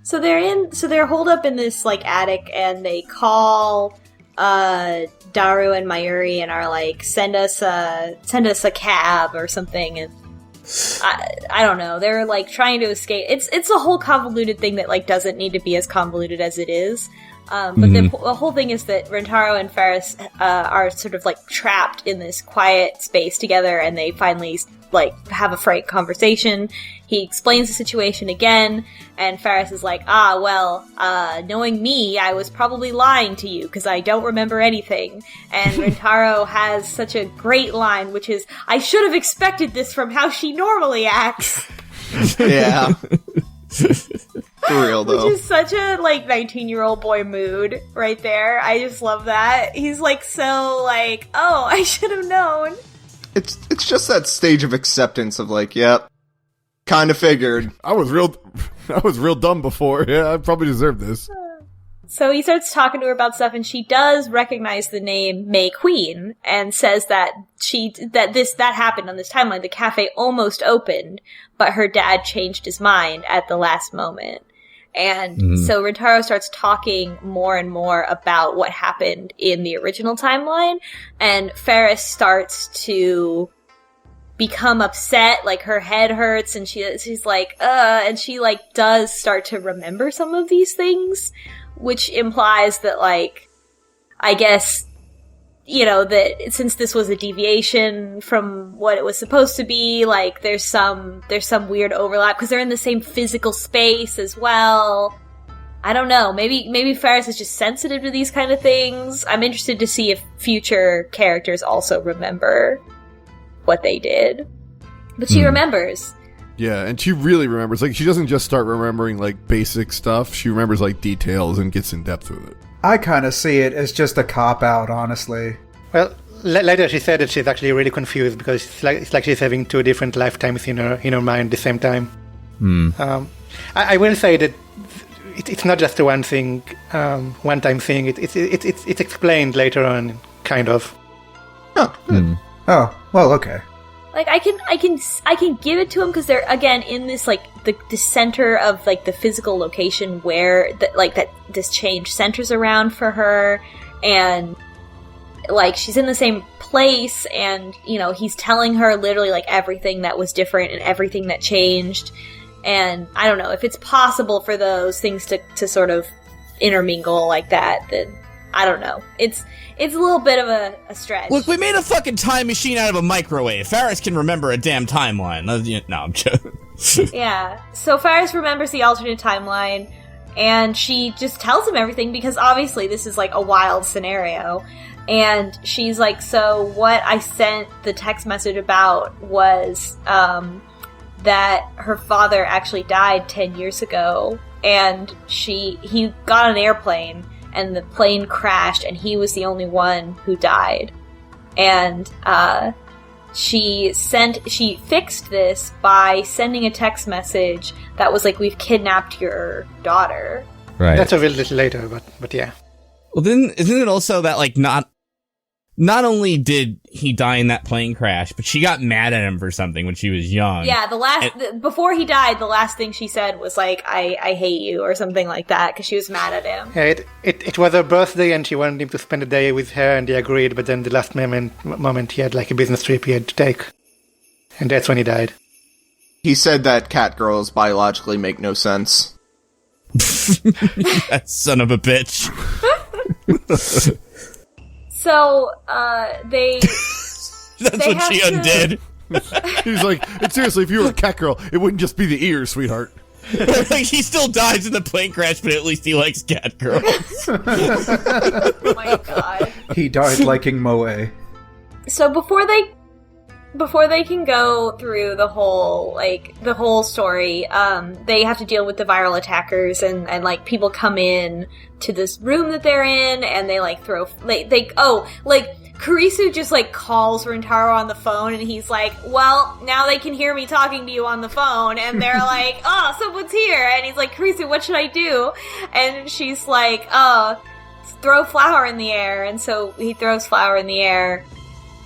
So they're holed up in this like attic, and they call Daru and Mayuri and are like, send us a cab or something. And I don't know. They're like trying to escape. It's a whole convoluted thing that like doesn't need to be as convoluted as it is. But the whole thing is that Rintaro and Faris are sort of like trapped in this quiet space together, and they finally like have a frank conversation. He explains the situation again, and Faris is like, knowing me, I was probably lying to you because I don't remember anything. And Rintaro has such a great line, which is, I should have expected this from how she normally acts. Yeah. For real, though. Which is such a, like, 19-year-old boy mood right there. I just love that. He's, like, so, like, oh, I should have known. It's just that stage of acceptance of, like, yep, kind of figured. I was real dumb before. Yeah, I probably deserved this. So he starts talking to her about stuff, and she does recognize the name May Queen, and says that that happened on this timeline. The cafe almost opened, but her dad changed his mind at the last moment. And so Rintaro starts talking more and more about what happened in the original timeline, and Faris starts to become upset, like her head hurts, and she's like, and she like does start to remember some of these things, which implies that, like, I guess, you know, that since this was a deviation from what it was supposed to be, like, there's some weird overlap, because they're in the same physical space as well. I don't know, maybe Faris is just sensitive to these kind of things. I'm interested to see if future characters also remember what they did. But she remembers. Yeah, and she really remembers. Like, she doesn't just start remembering, like, basic stuff. She remembers, like, details and gets in depth with it. I kind of see it as just a cop-out, honestly. Well, later she said that she's actually really confused because it's like she's having two different lifetimes in her mind at the same time. I will say that it's not just a one-time thing. It's explained later on, kind of. Oh, well, okay. Like, I can give it to him because they're, again, in this, like, the center of, like, the physical location where, that this change centers around for her, and, like, she's in the same place, and, you know, he's telling her literally, like, everything that was different and everything that changed, and I don't know, if it's possible for those things to sort of intermingle like that, then I don't know. It's a little bit of a stretch. Look, we made a fucking time machine out of a microwave. Faris can remember a damn timeline. No, I'm joking. Yeah. So Faris remembers the alternate timeline, and she just tells him everything because obviously this is like a wild scenario. And she's like, so what I sent the text message about was that her father actually died 10 years ago, and he got an airplane, and the plane crashed, and he was the only one who died. And she fixed this by sending a text message that was like, we've kidnapped your daughter. Right. That's a little later, but yeah. Well, then, isn't it also that, like, not only did he die in that plane crash, but she got mad at him for something when she was young. Yeah, before he died, the last thing she said was like, I hate you, or something like that, because she was mad at him. Yeah, it was her birthday, and she wanted him to spend a day with her, and they agreed, but then the last moment he had like a business trip he had to take. And that's when he died. He said that cat girls biologically make no sense. That son of a bitch. So, they... That's they what she undid. He's like, and seriously, if you were a cat girl, it wouldn't just be the ears, sweetheart. Like, he still dies in the plane crash, but at least he likes cat girls. Oh my god. He died liking Moe. So before before they can go through the whole story, they have to deal with the viral attackers and like people come in to this room that they're in and they like throw Kurisu just like calls Rintaro on the phone and he's like, well, now they can hear me talking to you on the phone, and they're like, oh, someone's here, and he's like, Kurisu, what should I do? And she's like, throw flour in the air, and so he throws flour in the air,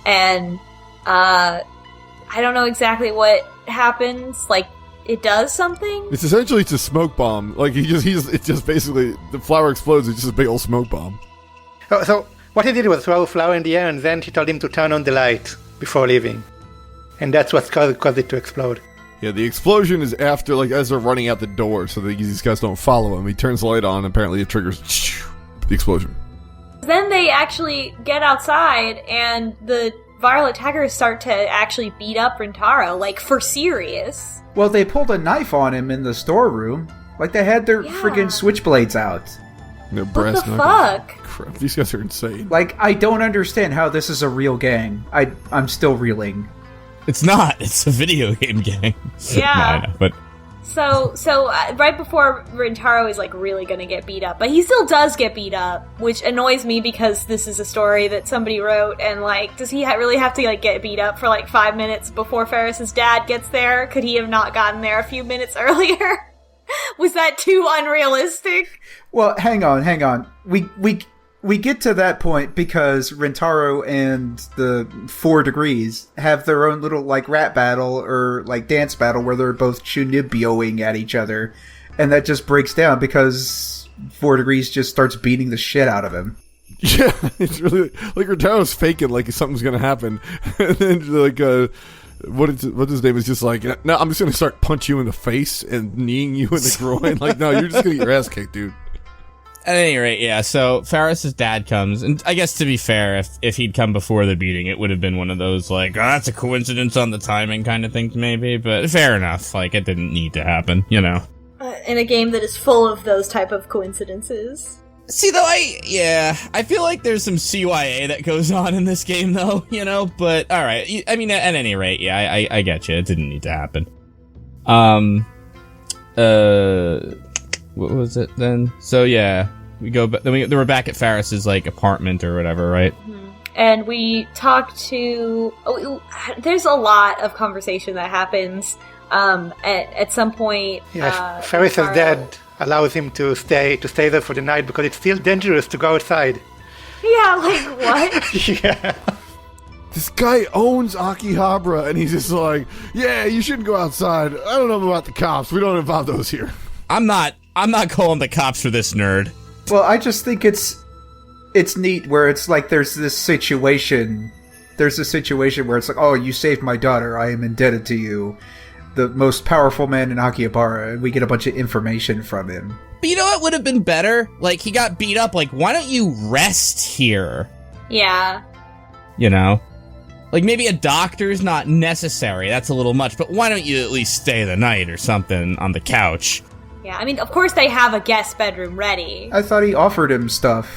and I don't know exactly what happens. Like, it does something? It's essentially just a smoke bomb. Like, it's just basically, the flour explodes, it's just a big old smoke bomb. Oh, so, what he did was throw flour in the air, and then she told him to turn on the light before leaving. And that's what caused it to explode. Yeah, the explosion is after, like, as they're running out the door, so that these guys don't follow him. He turns the light on, and apparently it triggers the explosion. Then they actually get outside, and the viral attackers start to actually beat up Rintaro, like, for serious. Well, they pulled a knife on him in the storeroom. Like, they had their friggin' switchblades out. No What brass the knuckles. fuck? Crap, these guys are insane. Like, I don't understand how this is a real gang. I'm still reeling. It's not. It's a video game gang. Yeah. No, I know, but So right before Rintaro is like really gonna get beat up, but he still does get beat up, which annoys me because this is a story that somebody wrote, and like, does he really have to like get beat up for like 5 minutes before Faris's dad gets there? Could he have not gotten there a few minutes earlier? Was that too unrealistic? Well, hang on. We get to that point because Rintaro and the 4 Degrees have their own little, like, rap battle or, like, dance battle where they're both chunibyoing at each other. And that just breaks down because 4 Degrees just starts beating the shit out of him. Yeah, it's really, like, Rintaro's faking like something's gonna happen. And then, like, what's his name is just like, no, I'm just gonna start punching you in the face and kneeing you in the groin. Like, no, you're just gonna get your ass kicked, dude. at any rate, yeah, so Faris's dad comes, and I guess to be fair, if he'd come before the beating, it would have been one of those, like, oh, that's a coincidence on the timing kind of things, maybe, but fair enough, like, it didn't need to happen, you know. In a game that is full of those type of coincidences. See, though, I feel like there's some CYA that goes on in this game, though, you know, but, alright, I memean, at any rate, yeah, I get you, it didn't need to happen. What was it then? So yeah, we go. Then we're back at Faris's like apartment or whatever, right? Mm-hmm. And we talk to. There's a lot of conversation that happens. At some point, Faris's dad allows him to stay there for the night because it's still dangerous to go outside. Yeah, like what? Yeah. This guy owns Akihabara, and he's just like, yeah, you shouldn't go outside. I don't know about the cops. We don't involve those here. I'm not calling the cops for this nerd. Well, I just think it's neat where it's like there's a situation where it's like, oh, you saved my daughter, I am indebted to you, the most powerful man in Akihabara, and we get a bunch of information from him. But you know what would have been better? Like, he got beat up, like, why don't you rest here? Yeah. You know? Like, maybe a doctor's not necessary, that's a little much, but why don't you at least stay the night or something on the couch? Yeah, I mean, of course they have a guest bedroom ready. I thought he offered him stuff,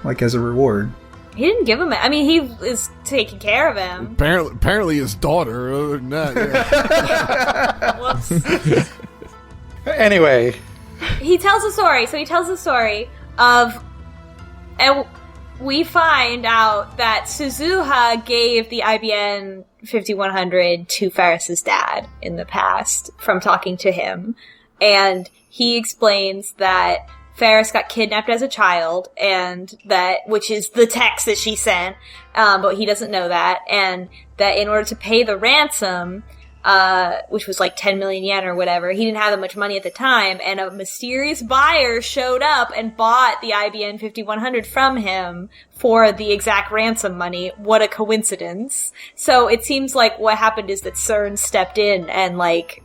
like, as a reward. He didn't give him it. I mean, he is taking care of him. Apparently his daughter, other than that, yeah. Whoops. Anyway. He tells a story. So he tells a story of... And we find out that Suzuha gave the IBN 5100 to Faris's dad in the past from talking to him. And he explains that Faris got kidnapped as a child, and that, which is the text that she sent, but he doesn't know that, and that in order to pay the ransom, which was like 10 million yen or whatever, he didn't have that much money at the time, and a mysterious buyer showed up and bought the IBN 5100 from him for the exact ransom money. What a coincidence. So it seems like what happened is that CERN stepped in and like,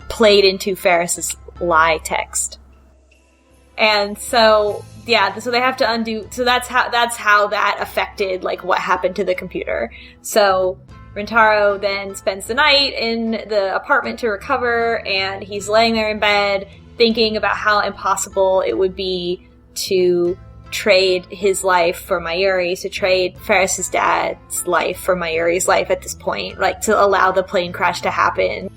played into Faris's lie text. And so, yeah, so they have to undo, so that's how that affected, like, what happened to the computer. So, Rintaro then spends the night in the apartment to recover, and he's laying there in bed, thinking about how impossible it would be to trade his life for Mayuri's, to trade Faris's dad's life for Mayuri's life at this point, like, to allow the plane crash to happen.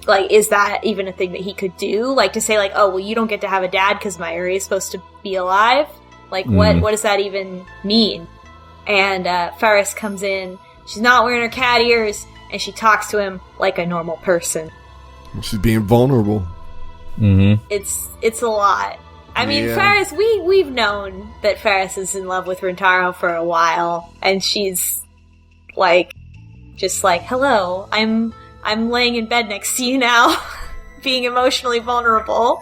Like, is that even a thing that he could do? Like, to say, like, oh, well, you don't get to have a dad because Mayuri is supposed to be alive? Like, what does that even mean? And Faris comes in. She's not wearing her cat ears, and she talks to him like a normal person. She's being vulnerable. Mm-hmm. It's a lot. I mean, Faris, we've known that Faris is in love with Rintaro for a while, and she's like, just like, hello, I'm laying in bed next to you now, being emotionally vulnerable.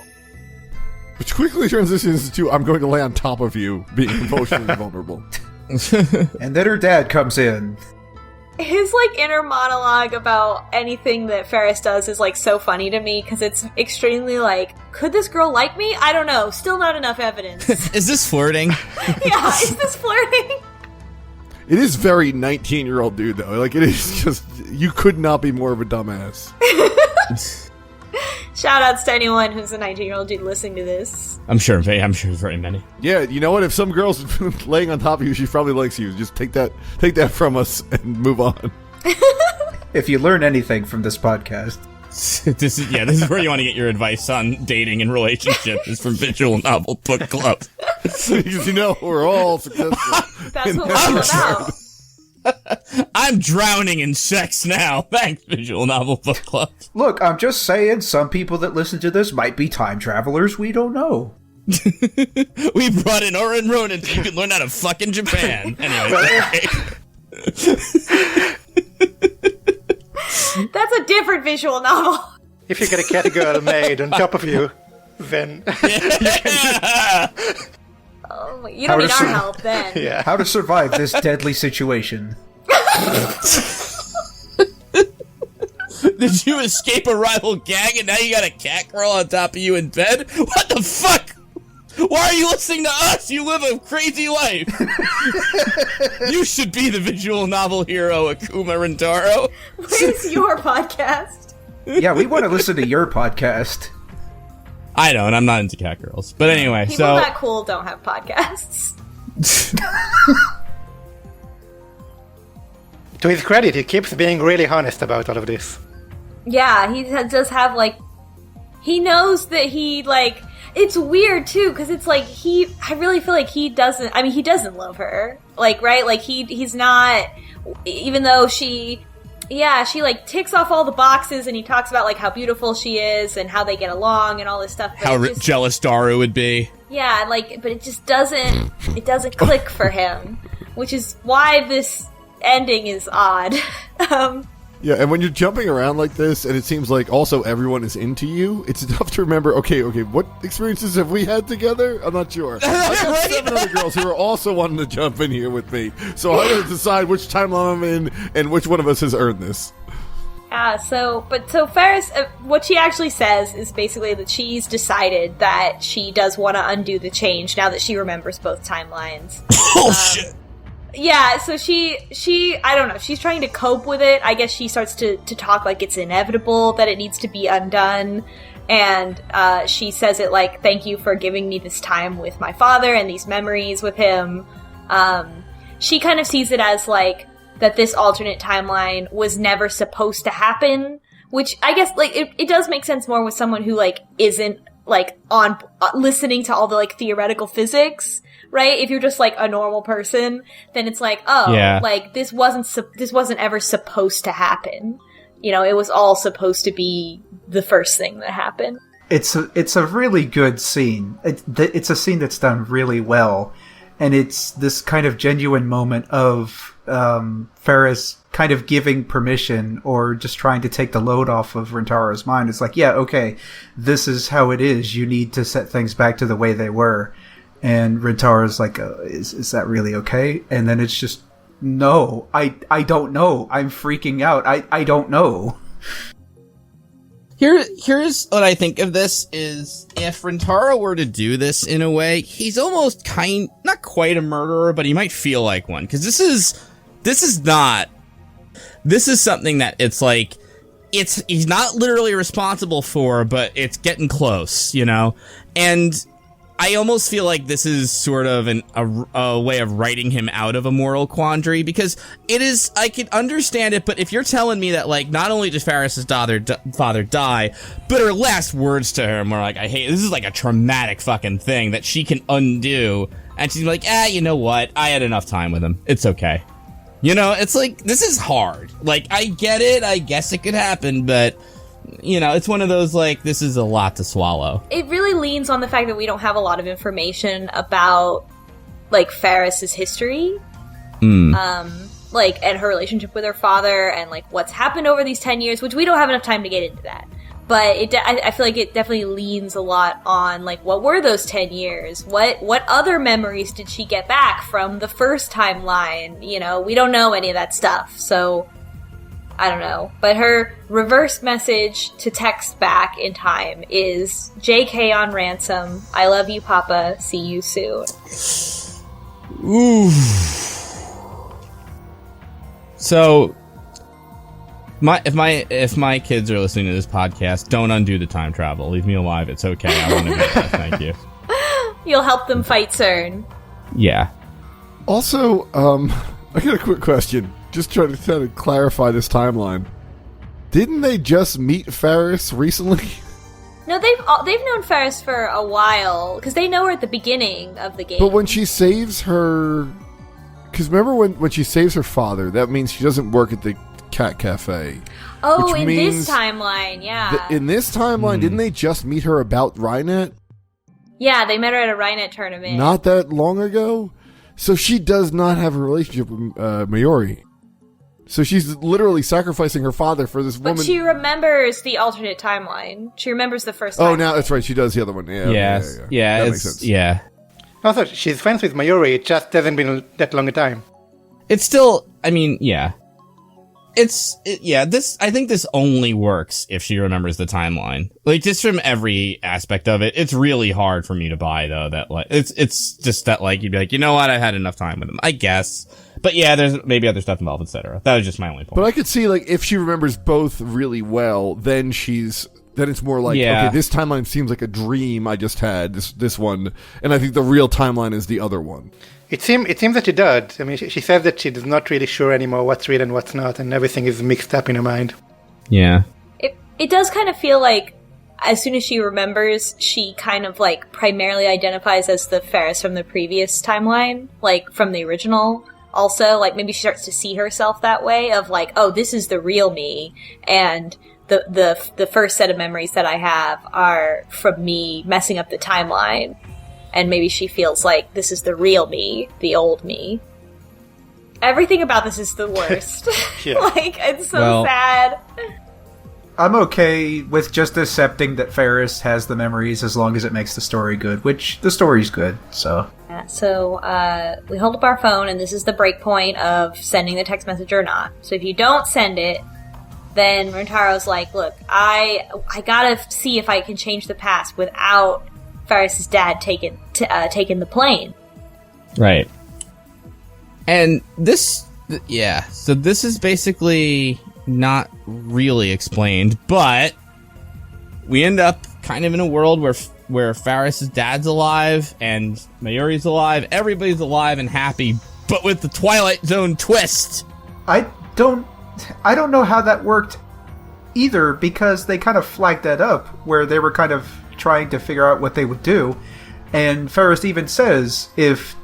Which quickly transitions to, I'm going to lay on top of you, being emotionally vulnerable. And then her dad comes in. His, like, inner monologue about anything that Faris does is, like, so funny to me, because it's extremely, like, could this girl like me? I don't know. Still not enough evidence. Is this flirting? Yeah, is this flirting? It is very 19-year-old dude, though. Like, it is just, you could not be more of a dumbass. Shoutouts to anyone who's a 19-year-old dude listening to this. I'm sure very many. Yeah, you know what? If some girl's laying on top of you, she probably likes you. Just take that from us and move on. If you learn anything from this podcast. This is where you want to get your advice on dating and relationships, is from Visual Novel Book Club. Because, you know, we're all successful. That's what we're all about. I'm drowning in sex now. Thanks, Visual Novel Book Club. Look, I'm just saying, some people that listen to this might be time travelers. We don't know. We brought in orenronen so you can learn how to fuck in Japan. Anyway. That's a different visual novel. If you get a cat girl made on top of you, then Oh, you don't need our help then. yeah. How to survive this deadly situation. Did you escape a rival gang and now you got a cat girl on top of you in bed? What the fuck? Why are you listening to us? You live a crazy life. You should be the visual novel hero, Akuma Rintaro. Where's your podcast? Yeah, we want to listen to your podcast. I don't. I'm not into cat girls. But anyway, People that cool don't have podcasts. To his credit, he keeps being really honest about all of this. Yeah, he does have, like... He knows that he, like... It's weird, too, because it's like, I really feel like he doesn't... I mean, he doesn't love her. Like, right? Like, he's not... Even though she... Yeah, she, like, ticks off all the boxes, and he talks about, like, how beautiful she is, and how they get along, and all this stuff. How jealous Daru would be. Yeah, like, but it just doesn't... It doesn't click for him. Which is why this ending is odd. Yeah, and when you're jumping around like this, and it seems like also everyone is into you, it's tough to remember, okay, what experiences have we had together? I'm not sure. I got 7 other girls who are also wanting to jump in here with me, so I gotta decide which timeline I'm in, and which one of us has earned this. So Faris, what she actually says is basically that she's decided that she does want to undo the change now that she remembers both timelines. Oh, shit. Yeah, so she, I don't know, she's trying to cope with it. I guess she starts to talk like it's inevitable, that it needs to be undone. And, she says it like, thank you for giving me this time with my father and these memories with him. She kind of sees it as like, that this alternate timeline was never supposed to happen, which I guess, like, it does make sense more with someone who, like, isn't, like, on, listening to all the, like, theoretical physics. Right? If you're just, like, a normal person, then it's like, oh, yeah. Like, this wasn't ever supposed to happen. You know, it was all supposed to be the first thing that happened. It's a really good scene. It's a scene that's done really well. And it's this kind of genuine moment of Faris kind of giving permission or just trying to take the load off of Rintaro's mind. It's like, yeah, okay, this is how it is. You need to set things back to the way they were. And Rintaro's like, is that really okay? And then it's just, no, I don't know. I'm freaking out. I don't know. Here's what I think of this is, if Rintaro were to do this in a way, he's almost not quite a murderer, but he might feel like one. Because this is something that it's like, he's not literally responsible for, but it's getting close, you know? And I almost feel like this is sort of a way of writing him out of a moral quandary, because it is, I can understand it, but if you're telling me that, like, not only did Faris's father die, but her last words to him were like, I hate, this is like a traumatic fucking thing that she can undo, and she's like, you know what, I had enough time with him, it's okay. You know, it's like, this is hard. Like, I get it, I guess it could happen, but... You know, it's one of those, like, this is a lot to swallow. It really leans on the fact that we don't have a lot of information about, like, Faris's history. Like, and her relationship with her father, and, like, what's happened over these 10 years, which we don't have enough time to get into that. But I feel like it definitely leans a lot on, like, what were those 10 years? What other memories did she get back from the first timeline? You know, we don't know any of that stuff, so... I don't know. But her reverse message to text back in time is, JK on ransom, I love you, Papa, see you soon. Ooh. So, if my kids are listening to this podcast, don't undo the time travel. Leave me alive, it's okay. I want to do that, thank you. You'll help them fight CERN. Yeah. Also, I got a quick question. Just trying to clarify this timeline. Didn't they just meet Faris recently? No, they've known Faris for a while, because they know her at the beginning of the game. But when she saves her... Because remember when she saves her father, that means she doesn't work at the cat cafe. Oh, in this timeline, yeah. In this timeline, didn't they just meet her about RaiNet? Yeah, they met her at a RaiNet tournament. Not that long ago? So she does not have a relationship with Mayuri. So she's literally sacrificing her father for this woman. But she remembers the alternate timeline. She remembers the first timeline. Oh, now that's right. She does the other one. Yeah, yeah, that makes sense. Yeah. Also, she's friends with Mayuri. It just hasn't been that long a time. It's still, I mean, yeah. I think this only works if she remembers the timeline. Like, just from every aspect of it, it's really hard for me to buy, though, that, like, it's just that, like, you'd be like, you know what, I had enough time with him, I guess. But yeah, there's maybe other stuff involved, etc. That was just my only point. But I could see, like, if she remembers both really well, then it's more like, okay, this timeline seems like a dream I just had, this one, and I think the real timeline is the other one. It seems that she does. I mean, she says that she's not really sure anymore what's real and what's not, and everything is mixed up in her mind. Yeah. It does kind of feel like, as soon as she remembers, she kind of, like, primarily identifies as the Faris from the previous timeline, like, from the original. Also, like, maybe she starts to see herself that way, of like, oh, this is the real me, and the first set of memories that I have are from me messing up the timeline. And maybe she feels like this is the real me, the old me. Everything about this is the worst. Like, it's so sad. I'm okay with just accepting that Faris has the memories as long as it makes the story good, which the story's good, so... Yeah, so, we hold up our phone, and this is the break point of sending the text message or not. So if you don't send it, then Rintaro's like, look, I gotta see if I can change the past without Faris's dad taking the plane. Right. And this, so this is basically not really explained, but we end up kind of in a world where Faris's dad's alive and Mayuri's alive, everybody's alive and happy, but with the Twilight Zone twist. I don't know how that worked either, because they kind of flagged that up where they were kind of trying to figure out what they would do, and Faris even says if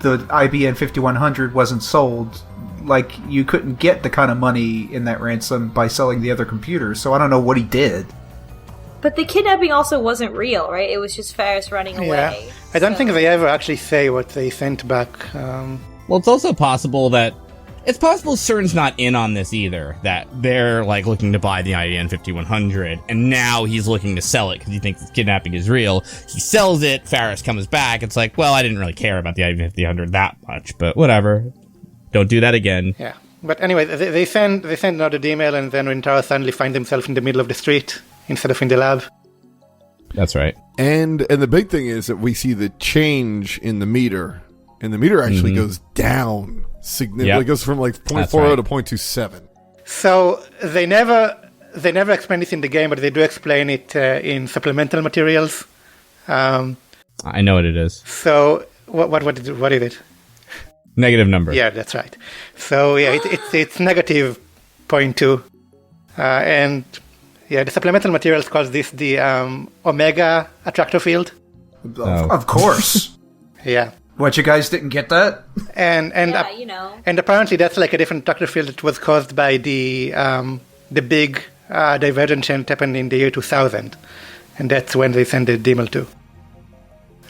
the IBN 5100 wasn't sold, like, you couldn't get the kind of money in that ransom by selling the other computers, so I don't know what he did. But the kidnapping also wasn't real, right? It was just Faris running away. I don't think they ever actually say what they sent back. Well, it's also possible CERN's not in on this either, that they're, like, looking to buy the IBM 5100, and now he's looking to sell it because he thinks the kidnapping is real. He sells it, Faris comes back, it's like, well, I didn't really care about the IBM 5100 that much, but whatever. Don't do that again. Yeah. But anyway, they send another email, and then Rintaro suddenly finds himself in the middle of the street instead of in the lab. That's right. And the big thing is that we see the change in the meter, and the meter actually goes down significantly. It goes from like 0.40 to 0.27. So they never explain this in the game, but they do explain it in supplemental materials. I know what it is. So what is it? Negative number. Yeah, that's right. So yeah, it's negative 0.2, and yeah, the supplemental materials calls this the omega attractor field. Of course. Yeah. What, you guys didn't get that? And and apparently that's like a different attractor field that was caused by the big divergence that happened in the year 2000, and that's when they sent the Dimmel to,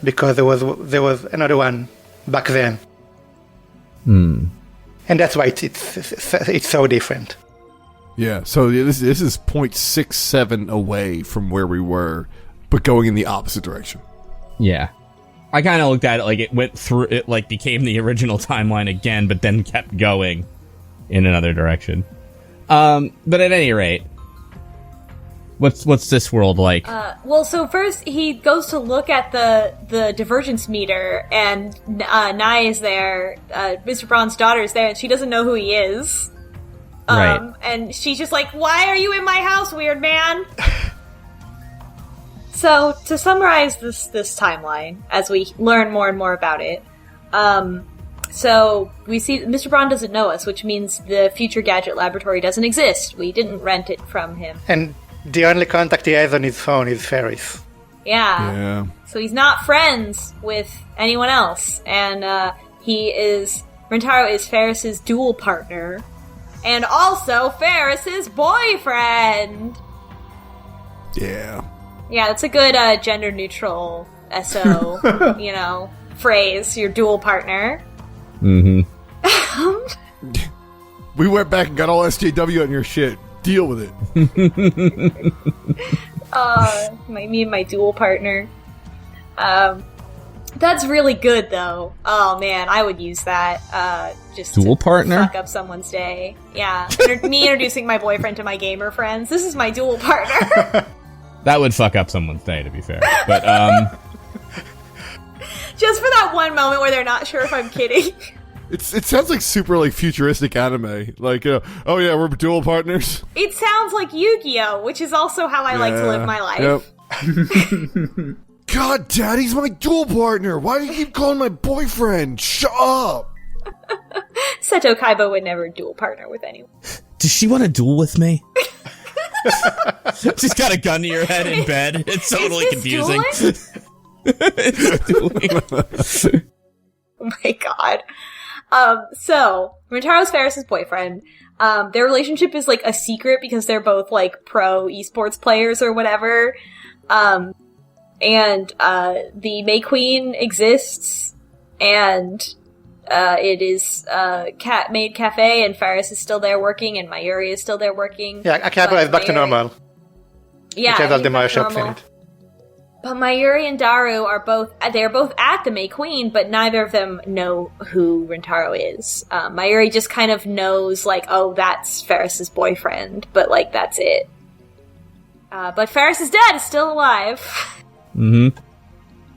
because there was another one back then. And that's why it's so different. Yeah, so this is 0.67 away from where we were, but going in the opposite direction. Yeah. I kind of looked at it like it went through, it like became the original timeline again, but then kept going in another direction. But at any rate, what's this world like? Well, so first he goes to look at the divergence meter, and Nai is there. Mr. Braun's daughter is there, and she doesn't know who he is. Right. And she's just like, "Why are you in my house, weird man?" So to summarize this timeline, as we learn more and more about it, so we see Mr. Braun doesn't know us, which means the Future Gadget Laboratory doesn't exist. We didn't rent it from him. And the only contact he has on his phone is Faris. Yeah. So he's not friends with anyone else. And Rentaro is Faris's dual partner. And also Faris's boyfriend! Yeah. Yeah, that's a good gender-neutral SO, phrase, your dual partner. Mm-hmm. We went back and got all SJW on your shit. Deal with it. Me and my dual partner. That's really good, though. Oh, man, I would use that. Just dual partner? Fuck up someone's day. Yeah. Me introducing my boyfriend to my gamer friends. This is my dual partner. That would fuck up someone's day, to be fair. But, just for that one moment where they're not sure if I'm kidding. It sounds like super like futuristic anime. Like, oh yeah, we're dual partners. It sounds like Yu-Gi-Oh, which is also how I like to live my life. Yep. God, Daddy's my dual partner. Why do you keep calling my boyfriend? Shut up. Seto Kaiba would never dual partner with anyone. Does she want to duel with me? She's got a gun to your head in bed. It's totally confusing. It's dueling. Oh my god. So, Rentaro's Faris' boyfriend. Their relationship is like a secret because they're both like pro esports players or whatever. And the May Queen exists, and it is Maid Cafe, and Faris is still there working, and Mayuri is still there working. Yeah, Akihabara is back to normal. Yeah, which has all the Mario shops in it. But Mayuri and Daru are both at the May Queen, but neither of them know who Rentaro is. Mayuri just kind of knows, like, oh, that's Faris' boyfriend, but, like, that's it. But Faris' dad is still alive. Mm-hmm.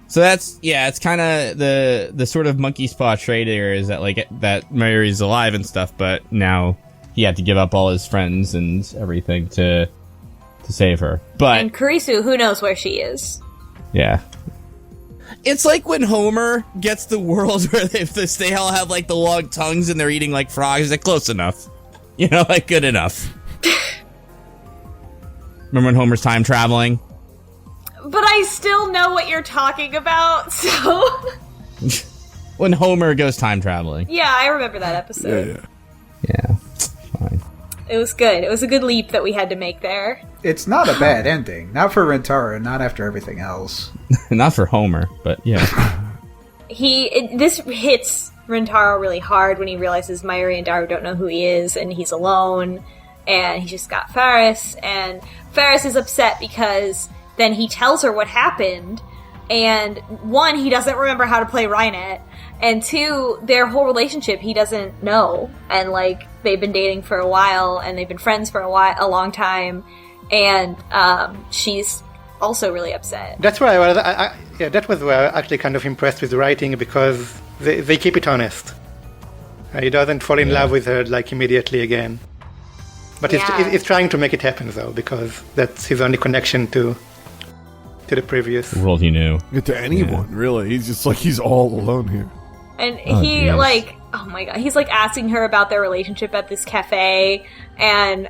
So it's kind of the sort of monkey's paw trade here is that, like, that Mayuri's alive and stuff, but now he had to give up all his friends and everything to save her. But and Kurisu, who knows where she is? Yeah. It's like when Homer gets the world where they all have, like, the long tongues and they're eating, like, frogs. Like, close enough. Like, good enough. Remember when Homer's time traveling? But I still know what you're talking about, so... When Homer goes time traveling. Yeah, I remember that episode. Yeah. Fine. It was good. It was a good leap that we had to make there. It's not a bad ending. Not for Rentaro, and not after everything else. Not for Homer, but yeah. This hits Rentaro really hard when he realizes Mayuri and Daru don't know who he is, and he's alone, and he just got Faris, and Faris is upset because then he tells her what happened, and one, he doesn't remember how to play RaiNet, and two, their whole relationship he doesn't know, and, like, they've been dating for a while, and they've been friends for a long time, and she's also really upset. That's why that was where I actually kind of impressed with the writing, because they keep it honest. He doesn't fall in love with her, like, immediately again. But he's trying to make it happen, though, because that's his only connection to to the previous. The world he knew. To anyone, really. He's just like, he's all alone here. And he, like, oh my god, he's, like, asking her about their relationship at this cafe, and,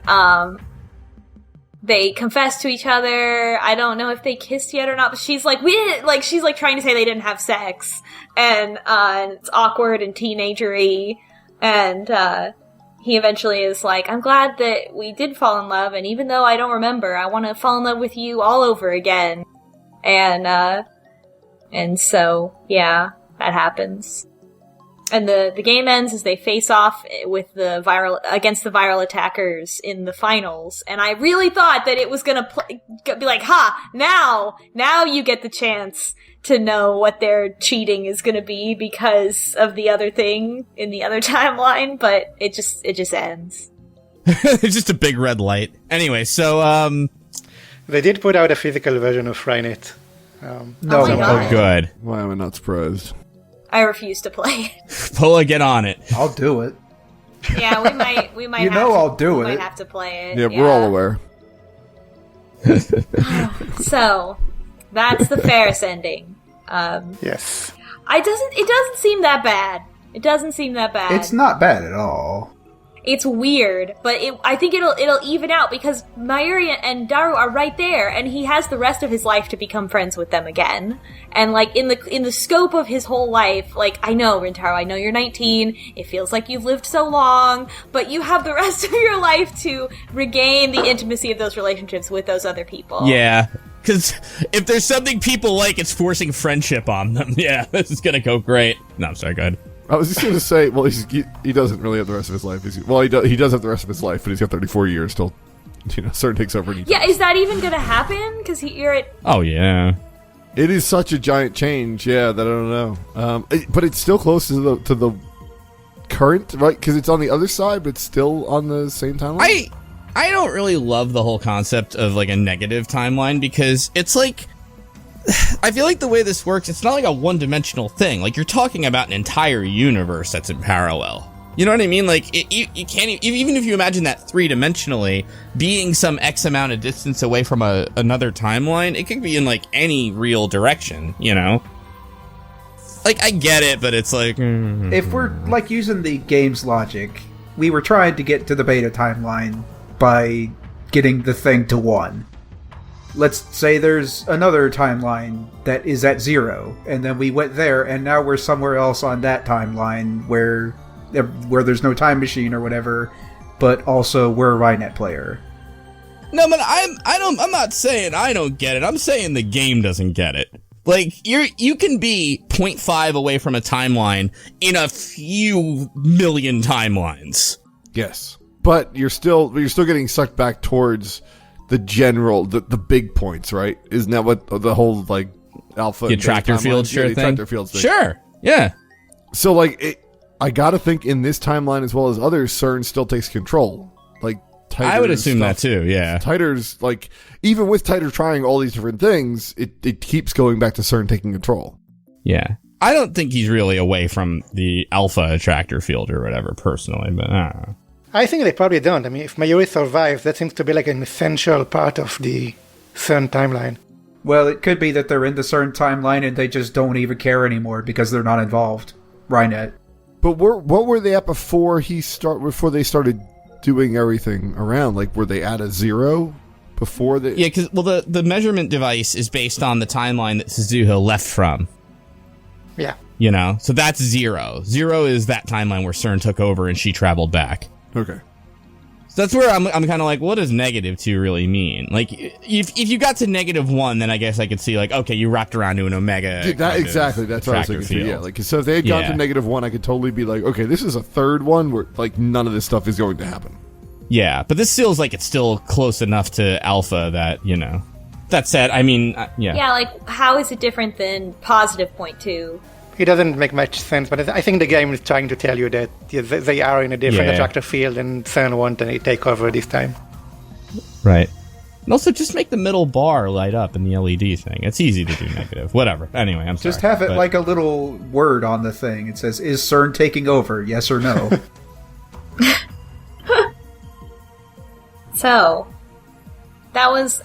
they confess to each other. I don't know if they kissed yet or not, but she's like, we didn't, like, she's, like, trying to say they didn't have sex, and it's awkward and teenagery, and, he eventually is like, I'm glad that we did fall in love, and even though I don't remember, I want to fall in love with you all over again. And so, yeah, that happens. And the game ends as they face off with against the viral attackers in the finals. And I really thought that it was gonna be like, now you get the chance to know what their cheating is gonna be because of the other thing in the other timeline, but it just ends. It's just a big red light. Anyway, so, They did put out a physical version of RaiNet. No, oh, good. Why am I not surprised? I refuse to play it. Pulla, get on it. I'll do it. Yeah, we might. You know I'll do we it. might have to play it. Yeah, we're all aware. So, that's the Faris ending. Yes. It doesn't seem that bad. It doesn't seem that bad. It's not bad at all. It's weird, but I think it'll even out because Mayuri and Daru are right there, and he has the rest of his life to become friends with them again. And like in the scope of his whole life, like I know Rintaro, I know you're 19. It feels like you've lived so long, but you have the rest of your life to regain the intimacy of those relationships with those other people. Yeah. Because if there's something people like, it's forcing friendship on them. Yeah, this is gonna go great. No, I'm sorry, go ahead. I was just going to say, well, he doesn't really have the rest of his life. He does have the rest of his life, but he's got 34 years till, CERN takes over. And Yeah, is that even going to happen? Because you're at... Oh, yeah. It is such a giant change, that I don't know. But it's still close to the current, right? Because it's on the other side, but it's still on the same timeline. I don't really love the whole concept of, like, a negative timeline, because it's like... I feel like the way this works, it's not like a one-dimensional thing. Like, you're talking about an entire universe that's in parallel. You know what I mean? Like, you can't... Even if you imagine that three-dimensionally, being some X amount of distance away from another timeline, it could be in, like, any real direction, you know? Like, I get it, but it's like... If we're, like, using the game's logic, we were trying to get to the beta timeline by getting the thing to 1. Let's say there's another timeline that is at 0, and then we went there, and now we're somewhere else on that timeline where there's no time machine or whatever, but also we're a RaiNet player. No, but I'm not saying I don't get it. I'm saying the game doesn't get it. Like, you can be 0.5 away from a timeline in a few million timelines. Yes, but you're still getting sucked back towards the general, the big points, right? Isn't that what the whole, like, alpha... The attractor field, sure thing? Attractor field thing. Sure, yeah. So, like, I gotta think in this timeline as well as others, CERN still takes control. Like, Tighter's I would assume that too, yeah. Tighter's, like, even with Tighter trying all these different things, it keeps going back to CERN taking control. Yeah. I don't think he's really away from the alpha attractor field or whatever, personally, but I don't know. I think they probably don't. I mean, if Mayuri survives, that seems to be like an essential part of the CERN timeline. Well, it could be that they're in the CERN timeline and they just don't even care anymore because they're not involved. RaiNet. But what were they at before they started doing everything around? Like, were they at a 0 before they... Yeah, because, well, the measurement device is based on the timeline that Suzuha left from. Yeah. You know? So that's 0. 0 is that timeline where CERN took over and she traveled back. Okay. So that's where I'm kind of like, what does -2 really mean? Like, if you got to -1, then I guess I could see, like, okay, you wrapped around to an omega. Exactly, that's what I was thinking too. Yeah, like, so if they had gone to -1, I could totally be like, okay, this is a third one where, like, none of this stuff is going to happen. Yeah, but this feels like it's still close enough to alpha that, you know. That said, I mean, yeah. Yeah, like, how is it different than +0.2? It doesn't make much sense, but I think the game is trying to tell you that they are in a different attractor field and CERN won't take over this time. Right. And also, just make the middle bar light up in the LED thing. It's easy to do negative. Whatever. Anyway, I'm sorry. Just have it like a little word on the thing. It says, is CERN taking over? Yes or no? So, That was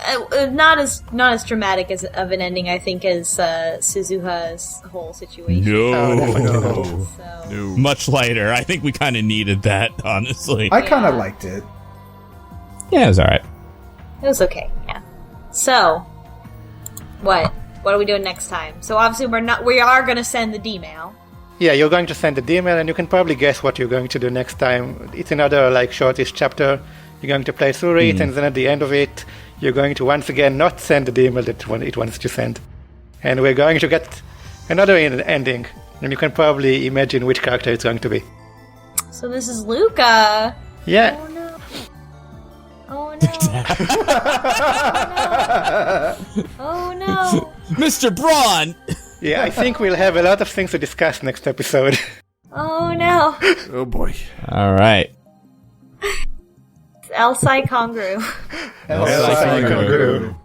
not as dramatic of an ending, I think, as Suzuha's whole situation. No. So. Much lighter. I think we kind of needed that, honestly. I kind of liked it. Yeah, it was alright. It was okay, yeah. So, what are we doing next time? So obviously we are going to send the D-mail. Yeah, you're going to send the D-mail, and you can probably guess what you're going to do next time. It's another, shortish chapter. You're going to play through it, and then at the end of it, you're going to once again not send the D-mail that it wants to send. And we're going to get another ending, and you can probably imagine which character it's going to be. So this is Luca. Yeah. Oh no. Oh no. Mr. Braun! Yeah, I think we'll have a lot of things to discuss next episode. Oh no. Oh boy. Alright. Elsai Kongru. Elsai Kongru.